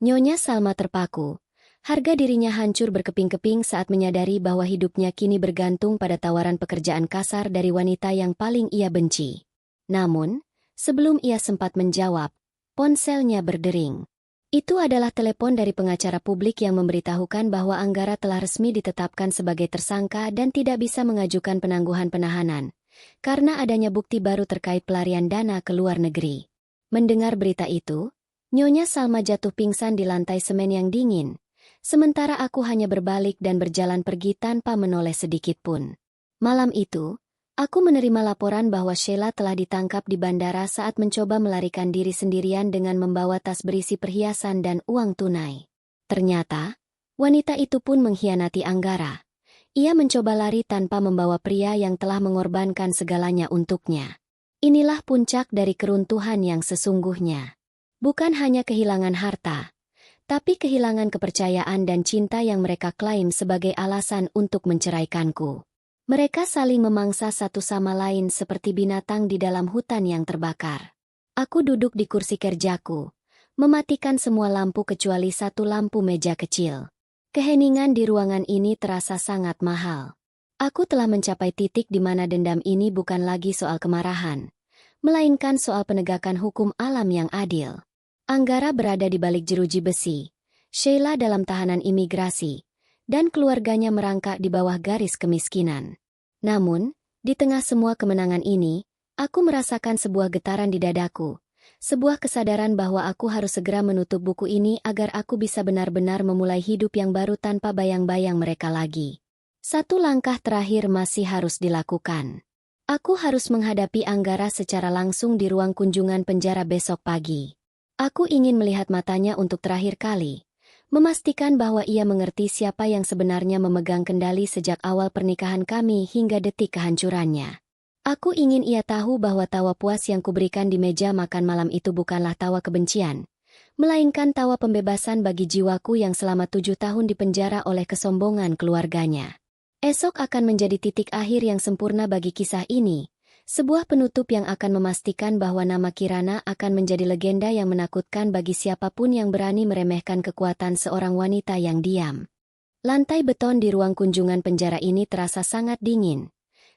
Nyonya Salma terpaku. Harga dirinya hancur berkeping-keping saat menyadari bahwa hidupnya kini bergantung pada tawaran pekerjaan kasar dari wanita yang paling ia benci. Namun, sebelum ia sempat menjawab, ponselnya berdering. Itu adalah telepon dari pengacara publik yang memberitahukan bahwa Anggara telah resmi ditetapkan sebagai tersangka dan tidak bisa mengajukan penangguhan penahanan, karena adanya bukti baru terkait pelarian dana ke luar negeri. Mendengar berita itu, Nyonya Salma jatuh pingsan di lantai semen yang dingin, sementara aku hanya berbalik dan berjalan pergi tanpa menoleh sedikit pun. Malam itu, aku menerima laporan bahwa Sheila telah ditangkap di bandara saat mencoba melarikan diri sendirian dengan membawa tas berisi perhiasan dan uang tunai. Ternyata, wanita itu pun mengkhianati Anggara. Ia mencoba lari tanpa membawa pria yang telah mengorbankan segalanya untuknya. Inilah puncak dari keruntuhan yang sesungguhnya. Bukan hanya kehilangan harta, tapi kehilangan kepercayaan dan cinta yang mereka klaim sebagai alasan untuk menceraikanku. Mereka saling memangsa satu sama lain seperti binatang di dalam hutan yang terbakar. Aku duduk di kursi kerjaku, mematikan semua lampu kecuali satu lampu meja kecil. Keheningan di ruangan ini terasa sangat mahal. Aku telah mencapai titik di mana dendam ini bukan lagi soal kemarahan, melainkan soal penegakan hukum alam yang adil. Anggara berada di balik jeruji besi, Sheila dalam tahanan imigrasi, dan keluarganya merangkak di bawah garis kemiskinan. Namun, di tengah semua kemenangan ini, aku merasakan sebuah getaran di dadaku, sebuah kesadaran bahwa aku harus segera menutup buku ini agar aku bisa benar-benar memulai hidup yang baru tanpa bayang-bayang mereka lagi. Satu langkah terakhir masih harus dilakukan. Aku harus menghadapi Anggara secara langsung di ruang kunjungan penjara besok pagi. Aku ingin melihat matanya untuk terakhir kali, memastikan bahwa ia mengerti siapa yang sebenarnya memegang kendali sejak awal pernikahan kami hingga detik kehancurannya. Aku ingin ia tahu bahwa tawa puas yang kuberikan di meja makan malam itu bukanlah tawa kebencian, melainkan tawa pembebasan bagi jiwaku yang selama 7 tahun dipenjara oleh kesombongan keluarganya. Esok akan menjadi titik akhir yang sempurna bagi kisah ini, sebuah penutup yang akan memastikan bahwa nama Kirana akan menjadi legenda yang menakutkan bagi siapapun yang berani meremehkan kekuatan seorang wanita yang diam. Lantai beton di ruang kunjungan penjara ini terasa sangat dingin.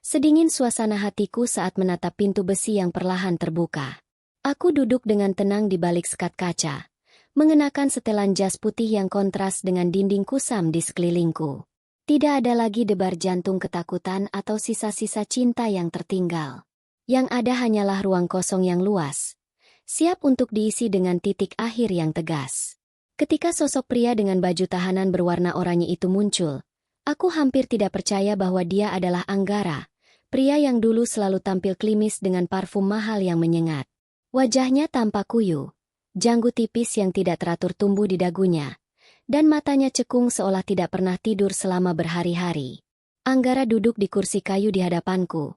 Sedingin suasana hatiku saat menatap pintu besi yang perlahan terbuka. Aku duduk dengan tenang di balik sekat kaca, mengenakan setelan jas putih yang kontras dengan dinding kusam di sekelilingku. Tidak ada lagi debar jantung ketakutan atau sisa-sisa cinta yang tertinggal. Yang ada hanyalah ruang kosong yang luas, siap untuk diisi dengan titik akhir yang tegas. Ketika sosok pria dengan baju tahanan berwarna oranye itu muncul, aku hampir tidak percaya bahwa dia adalah Anggara, pria yang dulu selalu tampil klimis dengan parfum mahal yang menyengat. Wajahnya tampak kuyu, janggut tipis yang tidak teratur tumbuh di dagunya, dan matanya cekung seolah tidak pernah tidur selama berhari-hari. Anggara duduk di kursi kayu di hadapanku.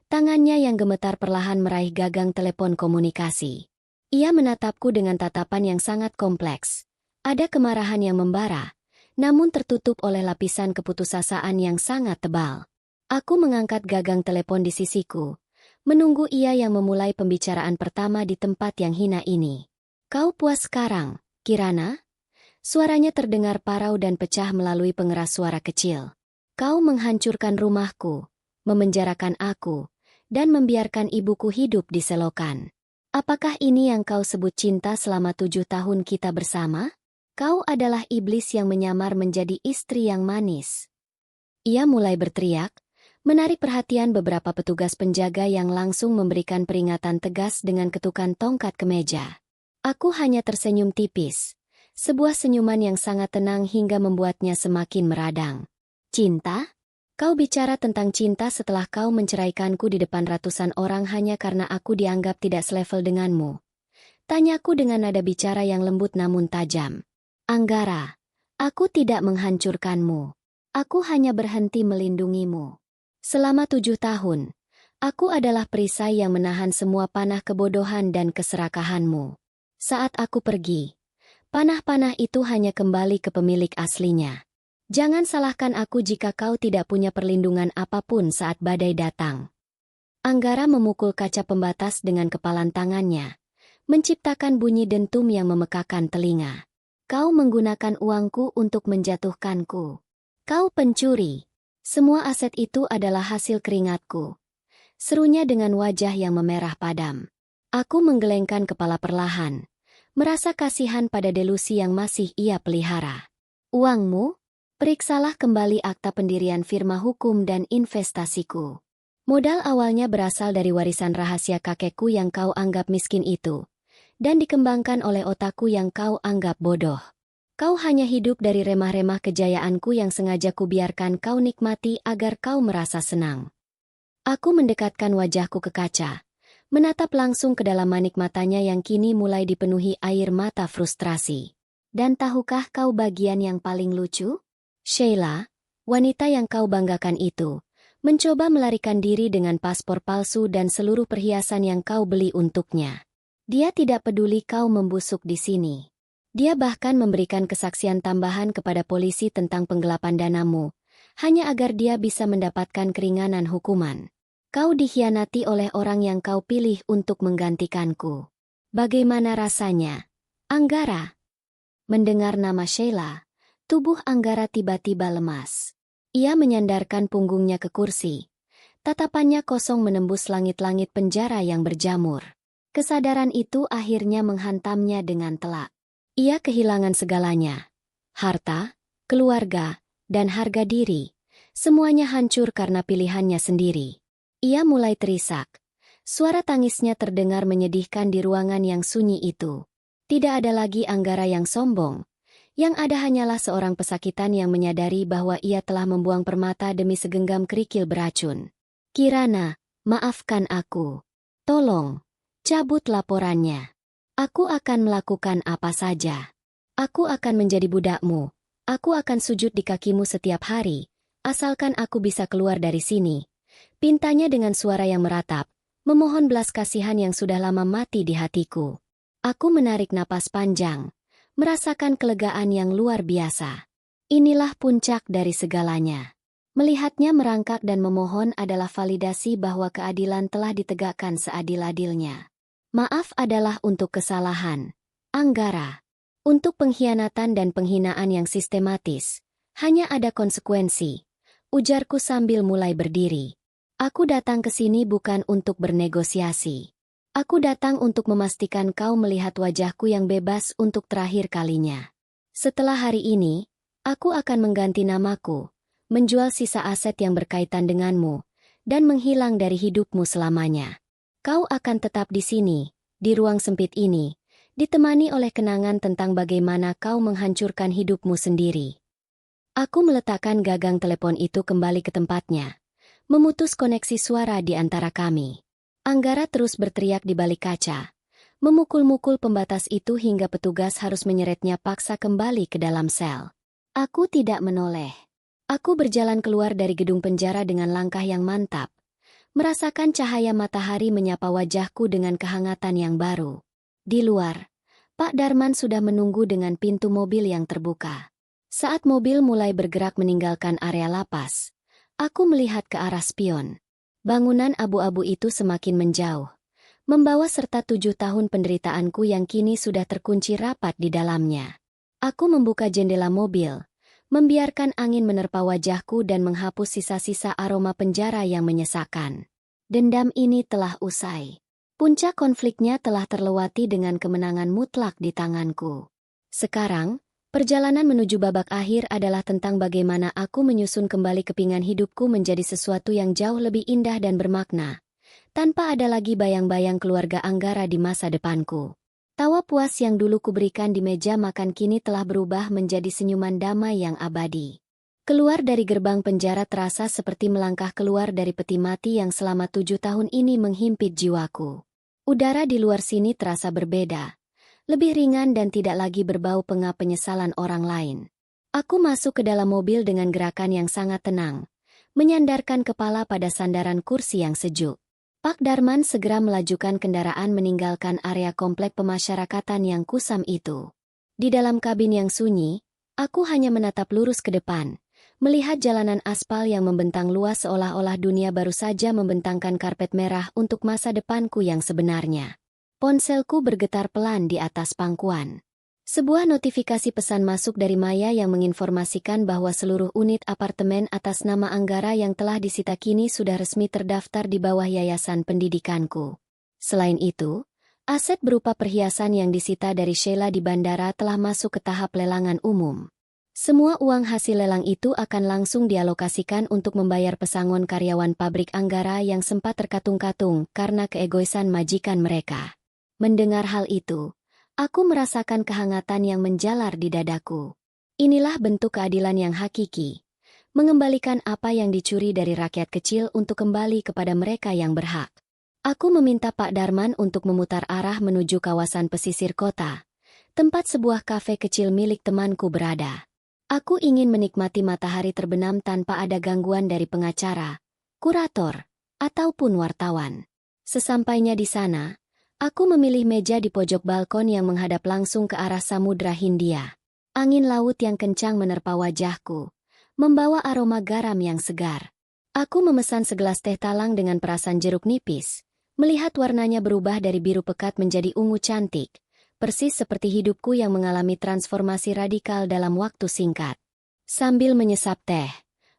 Tangannya yang gemetar perlahan meraih gagang telepon komunikasi. Ia menatapku dengan tatapan yang sangat kompleks. Ada kemarahan yang membara, namun tertutup oleh lapisan keputusasaan yang sangat tebal. Aku mengangkat gagang telepon di sisiku, menunggu ia yang memulai pembicaraan pertama di tempat yang hina ini. "Kau puas sekarang, Kirana?" Suaranya terdengar parau dan pecah melalui pengeras suara kecil. "Kau menghancurkan rumahku, memenjarakan aku, dan membiarkan ibuku hidup di selokan. Apakah ini yang kau sebut cinta selama 7 tahun kita bersama? Kau adalah iblis yang menyamar menjadi istri yang manis." Ia mulai berteriak, menarik perhatian beberapa petugas penjaga yang langsung memberikan peringatan tegas dengan ketukan tongkat ke meja. Aku hanya tersenyum tipis. Sebuah senyuman yang sangat tenang hingga membuatnya semakin meradang. "Cinta? Kau bicara tentang cinta setelah kau menceraikanku di depan ratusan orang hanya karena aku dianggap tidak selevel denganmu?" Tanyaku dengan nada bicara yang lembut namun tajam. "Anggara, aku tidak menghancurkanmu. Aku hanya berhenti melindungimu. Selama 7 tahun, aku adalah perisai yang menahan semua panah kebodohan dan keserakahanmu. Saat aku pergi, panah-panah itu hanya kembali ke pemilik aslinya. Jangan salahkan aku jika kau tidak punya perlindungan apapun saat badai datang." Anggara memukul kaca pembatas dengan kepalan tangannya, menciptakan bunyi dentum yang memekakan telinga. "Kau menggunakan uangku untuk menjatuhkanku. Kau pencuri. Semua aset itu adalah hasil keringatku," serunya dengan wajah yang memerah padam. Aku menggelengkan kepala perlahan, merasa kasihan pada delusi yang masih ia pelihara. Uangmu? Periksalah kembali akta pendirian firma hukum dan investasiku. Modal awalnya berasal dari warisan rahasia kakekku yang kau anggap miskin itu, dan dikembangkan oleh otakku yang kau anggap bodoh. Kau hanya hidup dari remah-remah kejayaanku yang sengaja kubiarkan kau nikmati agar kau merasa senang. Aku mendekatkan wajahku ke kaca, menatap langsung ke dalam manik matanya yang kini mulai dipenuhi air mata frustrasi. Dan tahukah kau bagian yang paling lucu? Sheila, wanita yang kau banggakan itu, mencoba melarikan diri dengan paspor palsu dan seluruh perhiasan yang kau beli untuknya. Dia tidak peduli kau membusuk di sini. Dia bahkan memberikan kesaksian tambahan kepada polisi tentang penggelapan danamu, hanya agar dia bisa mendapatkan keringanan hukuman. Kau dikhianati oleh orang yang kau pilih untuk menggantikanku. Bagaimana rasanya, Anggara? Mendengar nama Sheila, tubuh Anggara tiba-tiba lemas. Ia menyandarkan punggungnya ke kursi. Tatapannya kosong menembus langit-langit penjara yang berjamur. Kesadaran itu akhirnya menghantamnya dengan telak. Ia kehilangan segalanya. Harta, keluarga, dan harga diri. Semuanya hancur karena pilihannya sendiri. Ia mulai terisak. Suara tangisnya terdengar menyedihkan di ruangan yang sunyi itu. Tidak ada lagi Anggara yang sombong. Yang ada hanyalah seorang pesakitan yang menyadari bahwa ia telah membuang permata demi segenggam kerikil beracun. Kirana, maafkan aku. Tolong, cabut laporannya. Aku akan melakukan apa saja. Aku akan menjadi budakmu. Aku akan sujud di kakimu setiap hari, asalkan aku bisa keluar dari sini. Pintanya dengan suara yang meratap, memohon belas kasihan yang sudah lama mati di hatiku. Aku menarik napas panjang, merasakan kelegaan yang luar biasa. Inilah puncak dari segalanya. Melihatnya merangkak dan memohon adalah validasi bahwa keadilan telah ditegakkan seadil-adilnya. Maaf adalah untuk kesalahan, Anggara. Untuk pengkhianatan dan penghinaan yang sistematis, hanya ada konsekuensi, ujarku sambil mulai berdiri. Aku datang ke sini bukan untuk bernegosiasi. Aku datang untuk memastikan kau melihat wajahku yang bebas untuk terakhir kalinya. Setelah hari ini, aku akan mengganti namaku, menjual sisa aset yang berkaitan denganmu, dan menghilang dari hidupmu selamanya. Kau akan tetap di sini, di ruang sempit ini, ditemani oleh kenangan tentang bagaimana kau menghancurkan hidupmu sendiri. Aku meletakkan gagang telepon itu kembali ke tempatnya, memutus koneksi suara di antara kami. Anggara terus berteriak di balik kaca, memukul-mukul pembatas itu hingga petugas harus menyeretnya paksa kembali ke dalam sel. Aku tidak menoleh. Aku berjalan keluar dari gedung penjara dengan langkah yang mantap, merasakan cahaya matahari menyapa wajahku dengan kehangatan yang baru. Di luar, Pak Darman sudah menunggu dengan pintu mobil yang terbuka. Saat mobil mulai bergerak meninggalkan area lapas, aku melihat ke arah spion. Bangunan abu-abu itu semakin menjauh, membawa serta 7 tahun penderitaanku yang kini sudah terkunci rapat di dalamnya. Aku membuka jendela mobil, membiarkan angin menerpa wajahku dan menghapus sisa-sisa aroma penjara yang menyesakan. Dendam ini telah usai. Puncak konfliknya telah terlewati dengan kemenangan mutlak di tanganku. Sekarang, perjalanan menuju babak akhir adalah tentang bagaimana aku menyusun kembali kepingan hidupku menjadi sesuatu yang jauh lebih indah dan bermakna, tanpa ada lagi bayang-bayang keluarga Anggara di masa depanku. Tawa puas yang dulu kuberikan di meja makan kini telah berubah menjadi senyuman damai yang abadi. Keluar dari gerbang penjara terasa seperti melangkah keluar dari peti mati yang selama 7 tahun ini menghimpit jiwaku. Udara di luar sini terasa berbeda, lebih ringan dan tidak lagi berbau pengap penyesalan orang lain. Aku masuk ke dalam mobil dengan gerakan yang sangat tenang, menyandarkan kepala pada sandaran kursi yang sejuk. Pak Darman segera melajukan kendaraan meninggalkan area komplek pemasyarakatan yang kusam itu. Di dalam kabin yang sunyi, aku hanya menatap lurus ke depan, melihat jalanan aspal yang membentang luas seolah-olah dunia baru saja membentangkan karpet merah untuk masa depanku yang sebenarnya. Ponselku bergetar pelan di atas pangkuan. Sebuah notifikasi pesan masuk dari Maya yang menginformasikan bahwa seluruh unit apartemen atas nama Anggara yang telah disita kini sudah resmi terdaftar di bawah yayasan pendidikanku. Selain itu, Aset berupa perhiasan yang disita dari Sheila di bandara telah masuk ke tahap lelangan umum. Semua uang hasil lelang itu akan langsung dialokasikan untuk membayar pesangon karyawan pabrik Anggara yang sempat terkatung-katung karena keegoisan majikan mereka. Mendengar hal itu, aku merasakan kehangatan yang menjalar di dadaku. Inilah bentuk keadilan yang hakiki. Mengembalikan apa yang dicuri dari rakyat kecil untuk kembali kepada mereka yang berhak. Aku meminta Pak Darman untuk memutar arah menuju kawasan pesisir kota, tempat sebuah kafe kecil milik temanku berada. Aku ingin menikmati matahari terbenam tanpa ada gangguan dari pengacara, kurator, ataupun wartawan. Sesampainya di sana, aku memilih meja di pojok balkon yang menghadap langsung ke arah Samudra Hindia. Angin laut yang kencang menerpa wajahku, membawa aroma garam yang segar. Aku memesan segelas teh talang dengan perasan jeruk nipis. Melihat warnanya berubah dari biru pekat menjadi ungu cantik, persis seperti hidupku yang mengalami transformasi radikal dalam waktu singkat. Sambil menyesap teh,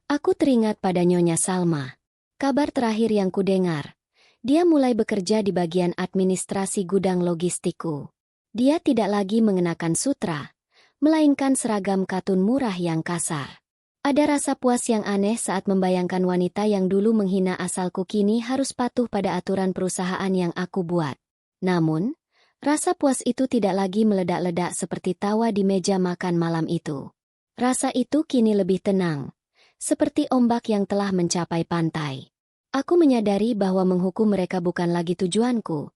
aku teringat pada Nyonya Salma. Kabar terakhir yang kudengar, dia mulai bekerja di bagian administrasi gudang logistikku. Dia tidak lagi mengenakan sutra, melainkan seragam katun murah yang kasar. Ada rasa puas yang aneh saat membayangkan wanita yang dulu menghina asalku kini harus patuh pada aturan perusahaan yang aku buat. Namun, rasa puas itu tidak lagi meledak-ledak seperti tawa di meja makan malam itu. Rasa itu kini lebih tenang, seperti ombak yang telah mencapai pantai. Aku menyadari bahwa menghukum mereka bukan lagi tujuanku,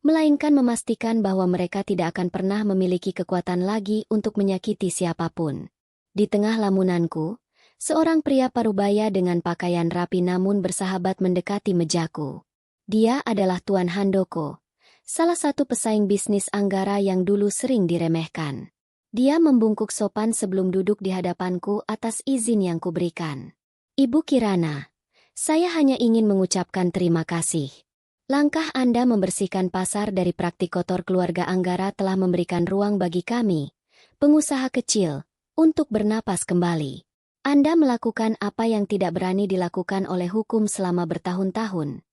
melainkan memastikan bahwa mereka tidak akan pernah memiliki kekuatan lagi untuk menyakiti siapapun. Di tengah lamunanku, seorang pria parubaya dengan pakaian rapi namun bersahabat mendekati mejaku. Dia adalah Tuan Handoko, salah satu pesaing bisnis Anggara yang dulu sering diremehkan. Dia membungkuk sopan sebelum duduk di hadapanku atas izin yang kuberikan. Ibu Kirana, saya hanya ingin mengucapkan terima kasih. Langkah Anda membersihkan pasar dari praktik kotor keluarga Anggara telah memberikan ruang bagi kami, pengusaha kecil, untuk bernapas kembali. Anda melakukan apa yang tidak berani dilakukan oleh hukum selama bertahun-tahun.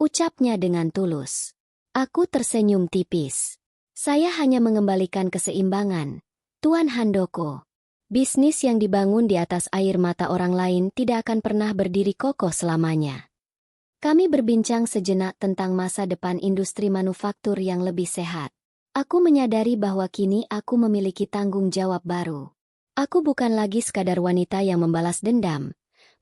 Ucapnya dengan tulus. Aku tersenyum tipis. Saya hanya mengembalikan keseimbangan, Tuan Handoko. Bisnis yang dibangun di atas air mata orang lain tidak akan pernah berdiri kokoh selamanya. Kami berbincang sejenak tentang masa depan industri manufaktur yang lebih sehat. Aku menyadari bahwa kini aku memiliki tanggung jawab baru. Aku bukan lagi sekadar wanita yang membalas dendam,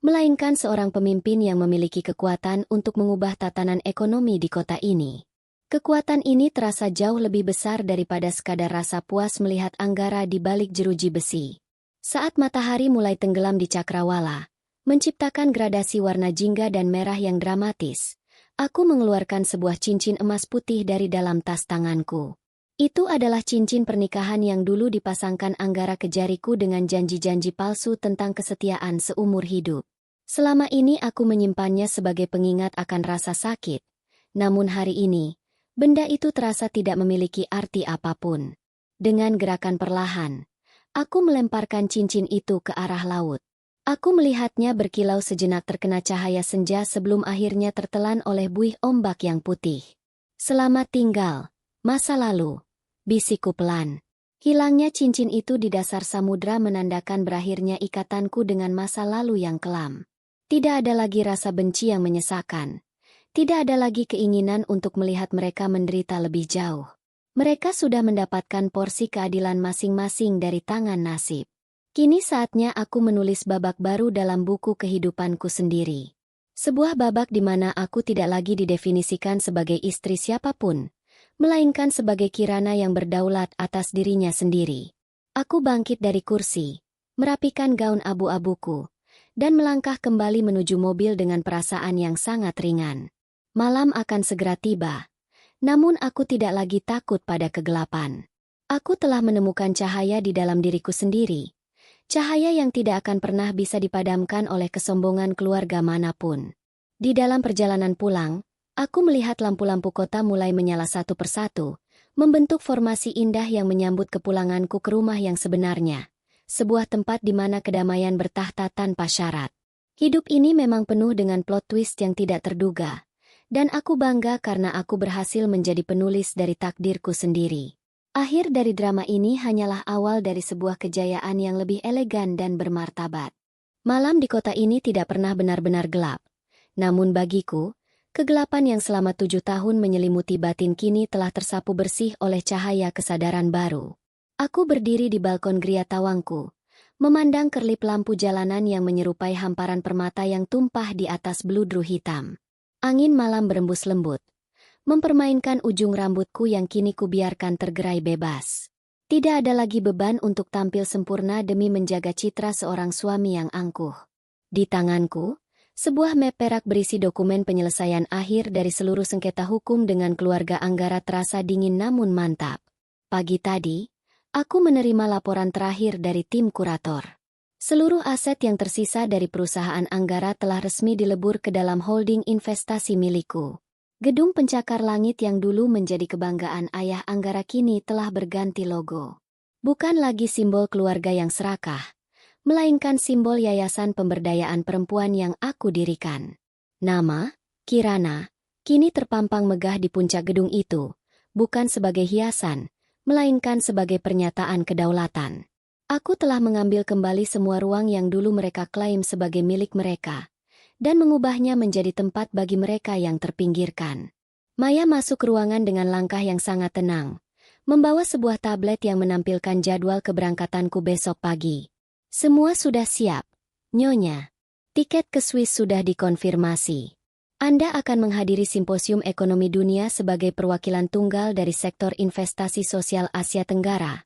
melainkan seorang pemimpin yang memiliki kekuatan untuk mengubah tatanan ekonomi di kota ini. Kekuatan ini terasa jauh lebih besar daripada sekadar rasa puas melihat Anggara di balik jeruji besi. Saat matahari mulai tenggelam di cakrawala, menciptakan gradasi warna jingga dan merah yang dramatis, aku mengeluarkan sebuah cincin emas putih dari dalam tas tanganku. Itu adalah cincin pernikahan yang dulu dipasangkan Anggara ke jariku dengan janji-janji palsu tentang kesetiaan seumur hidup. Selama ini aku menyimpannya sebagai pengingat akan rasa sakit. Namun hari ini, benda itu terasa tidak memiliki arti apapun. Dengan gerakan perlahan, aku melemparkan cincin itu ke arah laut. Aku melihatnya berkilau sejenak terkena cahaya senja sebelum akhirnya tertelan oleh buih ombak yang putih. Selamat tinggal, masa lalu. Bisikku pelan. Hilangnya cincin itu di dasar samudra menandakan berakhirnya ikatanku dengan masa lalu yang kelam. Tidak ada lagi rasa benci yang menyesakan. Tidak ada lagi keinginan untuk melihat mereka menderita lebih jauh. Mereka sudah mendapatkan porsi keadilan masing-masing dari tangan nasib. Kini saatnya aku menulis babak baru dalam buku kehidupanku sendiri. Sebuah babak di mana aku tidak lagi didefinisikan sebagai istri siapapun, melainkan sebagai Kirana yang berdaulat atas dirinya sendiri. Aku bangkit dari kursi, merapikan gaun abu-abuku, dan melangkah kembali menuju mobil dengan perasaan yang sangat ringan. Malam akan segera tiba, namun aku tidak lagi takut pada kegelapan. Aku telah menemukan cahaya di dalam diriku sendiri, cahaya yang tidak akan pernah bisa dipadamkan oleh kesombongan keluarga manapun. Di dalam perjalanan pulang, aku melihat lampu-lampu kota mulai menyala satu persatu, membentuk formasi indah yang menyambut kepulanganku ke rumah yang sebenarnya, sebuah tempat di mana kedamaian bertahta tanpa syarat. Hidup ini memang penuh dengan plot twist yang tidak terduga, Dan aku bangga karena aku berhasil menjadi penulis dari takdirku sendiri. Akhir dari drama ini hanyalah awal dari sebuah kejayaan yang lebih elegan dan bermartabat. Malam di kota ini tidak pernah benar-benar gelap. Namun bagiku, kegelapan yang selama 7 tahun menyelimuti batin kini telah tersapu bersih oleh cahaya kesadaran baru. Aku berdiri di balkon Gria Tawangku, memandang kerlip lampu jalanan yang menyerupai hamparan permata yang tumpah di atas bludru hitam. Angin malam berembus lembut, mempermainkan ujung rambutku yang kini kubiarkan tergerai bebas. Tidak ada lagi beban untuk tampil sempurna demi menjaga citra seorang suami yang angkuh. Di tanganku, sebuah map perak berisi dokumen penyelesaian akhir dari seluruh sengketa hukum dengan keluarga Anggara terasa dingin namun mantap. Pagi tadi, aku menerima laporan terakhir dari tim kurator. Seluruh aset yang tersisa dari perusahaan Anggara telah resmi dilebur ke dalam holding investasi milikku. Gedung pencakar langit yang dulu menjadi kebanggaan ayah Anggara kini telah berganti logo. Bukan lagi simbol keluarga yang serakah, melainkan simbol yayasan pemberdayaan perempuan yang aku dirikan. Nama, Kirana, kini terpampang megah di puncak gedung itu, bukan sebagai hiasan, melainkan sebagai pernyataan kedaulatan. Aku telah mengambil kembali semua ruang yang dulu mereka klaim sebagai milik mereka, dan mengubahnya menjadi tempat bagi mereka yang terpinggirkan. Maya masuk ruangan dengan langkah yang sangat tenang, membawa sebuah tablet yang menampilkan jadwal keberangkatanku besok pagi. Semua sudah siap, Nyonya. Tiket ke Swiss sudah dikonfirmasi. Anda akan menghadiri simposium ekonomi dunia sebagai perwakilan tunggal dari sektor investasi sosial Asia Tenggara.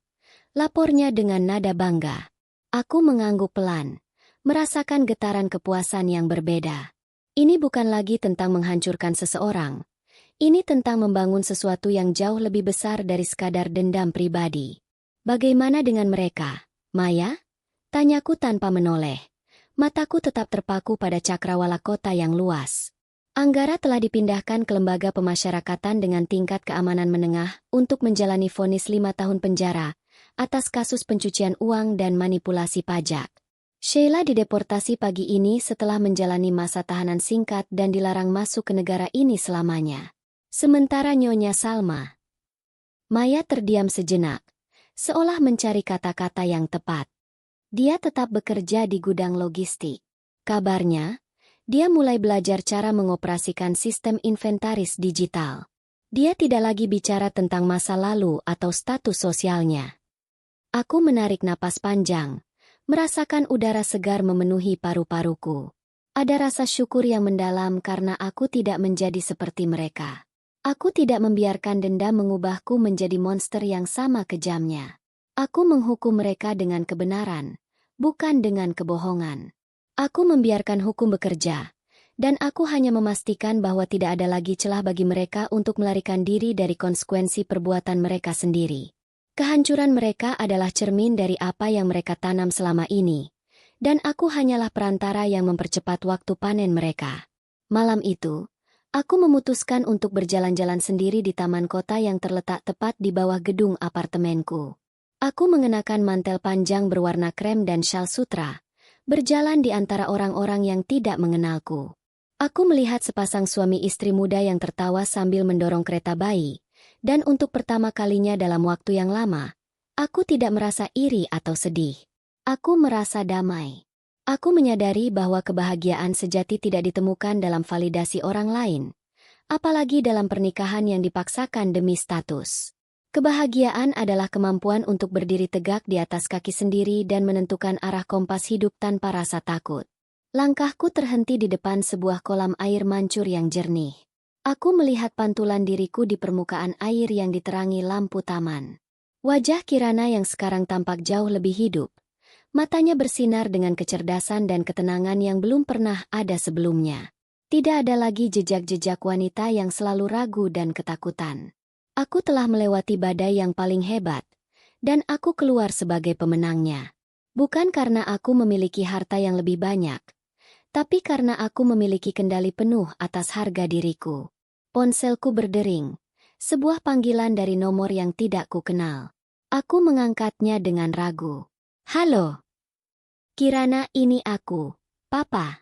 Lapornya dengan nada bangga. Aku mengangguk pelan, merasakan getaran kepuasan yang berbeda. Ini bukan lagi tentang menghancurkan seseorang. Ini tentang membangun sesuatu yang jauh lebih besar dari sekadar dendam pribadi. Bagaimana dengan mereka, Maya? Tanyaku tanpa menoleh. Mataku tetap terpaku pada cakrawala kota yang luas. Anggara telah dipindahkan ke lembaga pemasyarakatan dengan tingkat keamanan menengah untuk menjalani vonis 5 tahun penjara atas kasus pencucian uang dan manipulasi pajak. Sheila dideportasi pagi ini setelah menjalani masa tahanan singkat dan dilarang masuk ke negara ini selamanya. Sementara Nyonya Salma. Maya terdiam sejenak, seolah mencari kata-kata yang tepat. Dia tetap bekerja di gudang logistik. Kabarnya, dia mulai belajar cara mengoperasikan sistem inventaris digital. Dia tidak lagi bicara tentang masa lalu atau status sosialnya. Aku menarik napas panjang, merasakan udara segar memenuhi paru-paruku. Ada rasa syukur yang mendalam karena aku tidak menjadi seperti mereka. Aku tidak membiarkan dendam mengubahku menjadi monster yang sama kejamnya. Aku menghukum mereka dengan kebenaran, bukan dengan kebohongan. Aku membiarkan hukum bekerja, dan aku hanya memastikan bahwa tidak ada lagi celah bagi mereka untuk melarikan diri dari konsekuensi perbuatan mereka sendiri. Kehancuran mereka adalah cermin dari apa yang mereka tanam selama ini, dan aku hanyalah perantara yang mempercepat waktu panen mereka. Malam itu, aku memutuskan untuk berjalan-jalan sendiri di taman kota yang terletak tepat di bawah gedung apartemenku. Aku mengenakan mantel panjang berwarna krem dan syal sutra, berjalan di antara orang-orang yang tidak mengenalku. Aku melihat sepasang suami istri muda yang tertawa sambil mendorong kereta bayi, dan untuk pertama kalinya dalam waktu yang lama, aku tidak merasa iri atau sedih. Aku merasa damai. Aku menyadari bahwa kebahagiaan sejati tidak ditemukan dalam validasi orang lain, apalagi dalam pernikahan yang dipaksakan demi status. Kebahagiaan adalah kemampuan untuk berdiri tegak di atas kaki sendiri dan menentukan arah kompas hidup tanpa rasa takut. Langkahku terhenti di depan sebuah kolam air mancur yang jernih. Aku melihat pantulan diriku di permukaan air yang diterangi lampu taman. Wajah Kirana yang sekarang tampak jauh lebih hidup. Matanya bersinar dengan kecerdasan dan ketenangan yang belum pernah ada sebelumnya. Tidak ada lagi jejak-jejak wanita yang selalu ragu dan ketakutan. Aku telah melewati badai yang paling hebat, dan aku keluar sebagai pemenangnya. Bukan karena aku memiliki harta yang lebih banyak, tapi karena aku memiliki kendali penuh atas harga diriku. Ponselku berdering, sebuah panggilan dari nomor yang tidak kukenal. Aku mengangkatnya dengan ragu. Halo. Kirana, ini aku, Papa.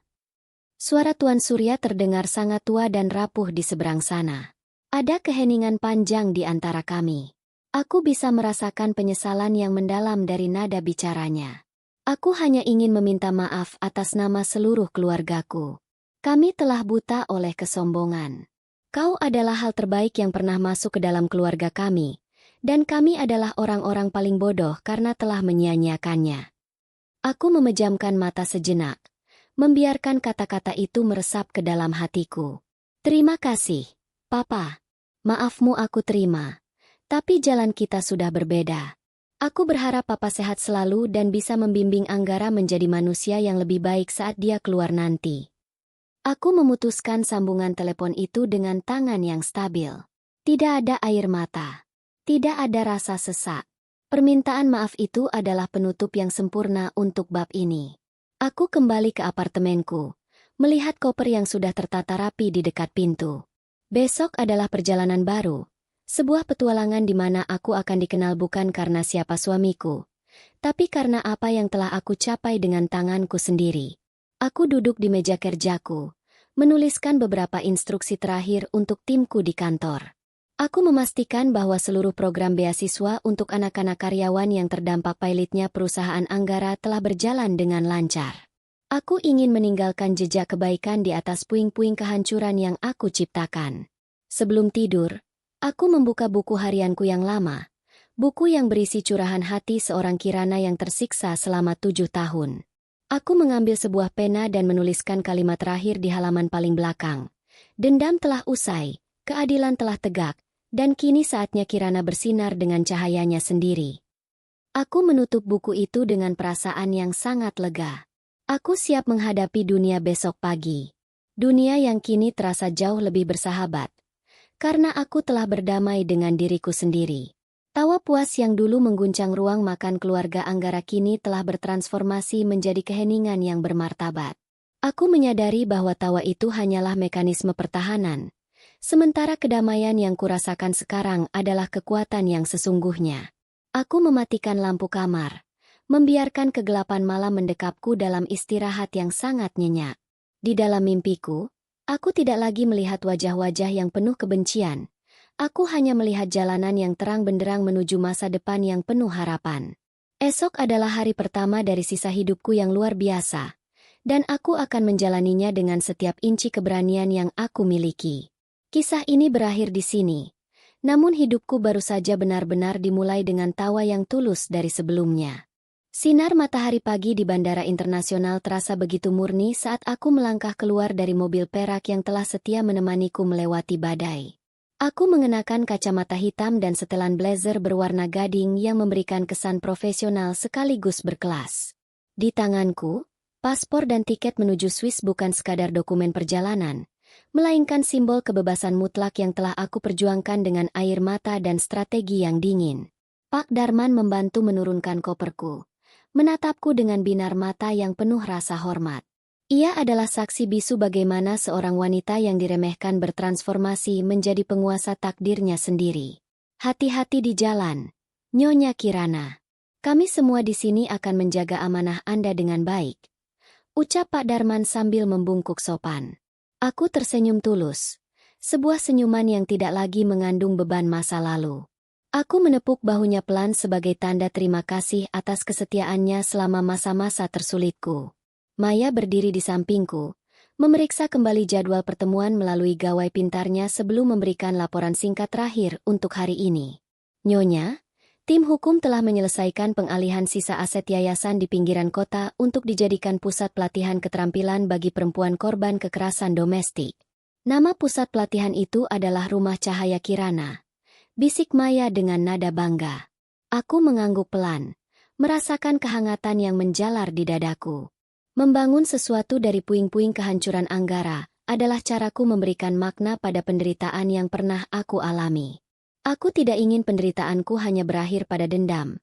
Suara Tuan Surya terdengar sangat tua dan rapuh di seberang sana. Ada keheningan panjang di antara kami. Aku bisa merasakan penyesalan yang mendalam dari nada bicaranya. Aku hanya ingin meminta maaf atas nama seluruh keluargaku. Kami telah buta oleh kesombongan. Kau adalah hal terbaik yang pernah masuk ke dalam keluarga kami, dan kami adalah orang-orang paling bodoh karena telah menyia-nyiakannya. Aku memejamkan mata sejenak, membiarkan kata-kata itu meresap ke dalam hatiku. Terima kasih, Papa. Maafmu aku terima. Tapi jalan kita sudah berbeda. Aku berharap Papa sehat selalu dan bisa membimbing Anggara menjadi manusia yang lebih baik saat dia keluar nanti. Aku memutuskan sambungan telepon itu dengan tangan yang stabil. Tidak ada air mata. Tidak ada rasa sesak. Permintaan maaf itu adalah penutup yang sempurna untuk bab ini. Aku kembali ke apartemenku, melihat koper yang sudah tertata rapi di dekat pintu. Besok adalah perjalanan baru, sebuah petualangan di mana aku akan dikenal bukan karena siapa suamiku, tapi karena apa yang telah aku capai dengan tanganku sendiri. Aku duduk di meja kerjaku, menuliskan beberapa instruksi terakhir untuk timku di kantor. Aku memastikan bahwa seluruh program beasiswa untuk anak-anak karyawan yang terdampak pilotnya perusahaan Anggara telah berjalan dengan lancar. Aku ingin meninggalkan jejak kebaikan di atas puing-puing kehancuran yang aku ciptakan. Sebelum tidur, aku membuka buku harianku yang lama, buku yang berisi curahan hati seorang Kirana yang tersiksa selama 7 tahun. Aku mengambil sebuah pena dan menuliskan kalimat terakhir di halaman paling belakang. Dendam telah usai, keadilan telah tegak, dan kini saatnya Kirana bersinar dengan cahayanya sendiri. Aku menutup buku itu dengan perasaan yang sangat lega. Aku siap menghadapi dunia besok pagi. Dunia yang kini terasa jauh lebih bersahabat. Karena aku telah berdamai dengan diriku sendiri. Tawa puas yang dulu mengguncang ruang makan keluarga Anggara kini telah bertransformasi menjadi keheningan yang bermartabat. Aku menyadari bahwa tawa itu hanyalah mekanisme pertahanan. Sementara kedamaian yang kurasakan sekarang adalah kekuatan yang sesungguhnya. Aku mematikan lampu kamar, membiarkan kegelapan malam mendekapku dalam istirahat yang sangat nyenyak. Di dalam mimpiku, aku tidak lagi melihat wajah-wajah yang penuh kebencian. Aku hanya melihat jalanan yang terang benderang menuju masa depan yang penuh harapan. Esok adalah hari pertama dari sisa hidupku yang luar biasa, dan aku akan menjalaninya dengan setiap inci keberanian yang aku miliki. Kisah ini berakhir di sini, namun hidupku baru saja benar-benar dimulai dengan tawa yang tulus dari sebelumnya. Sinar matahari pagi di Bandara Internasional terasa begitu murni saat aku melangkah keluar dari mobil perak yang telah setia menemaniku melewati badai. Aku mengenakan kacamata hitam dan setelan blazer berwarna gading yang memberikan kesan profesional sekaligus berkelas. Di tanganku, paspor dan tiket menuju Swiss bukan sekadar dokumen perjalanan, melainkan simbol kebebasan mutlak yang telah aku perjuangkan dengan air mata dan strategi yang dingin. Pak Darman membantu menurunkan koperku, menatapku dengan binar mata yang penuh rasa hormat. Ia adalah saksi bisu bagaimana seorang wanita yang diremehkan bertransformasi menjadi penguasa takdirnya sendiri. Hati-hati di jalan, Nyonya Kirana. Kami semua di sini akan menjaga amanah Anda dengan baik, ucap Pak Darman sambil membungkuk sopan. Aku tersenyum tulus, sebuah senyuman yang tidak lagi mengandung beban masa lalu. Aku menepuk bahunya pelan sebagai tanda terima kasih atas kesetiaannya selama masa-masa tersulitku. Maya berdiri di sampingku, memeriksa kembali jadwal pertemuan melalui gawai pintarnya sebelum memberikan laporan singkat terakhir untuk hari ini. Nyonya, tim hukum telah menyelesaikan pengalihan sisa aset yayasan di pinggiran kota untuk dijadikan pusat pelatihan keterampilan bagi perempuan korban kekerasan domestik. Nama pusat pelatihan itu adalah Rumah Cahaya Kirana. Bisik Maya dengan nada bangga. Aku mengangguk pelan, merasakan kehangatan yang menjalar di dadaku. Membangun sesuatu dari puing-puing kehancuran Anggara adalah caraku memberikan makna pada penderitaan yang pernah aku alami. Aku tidak ingin penderitaanku hanya berakhir pada dendam.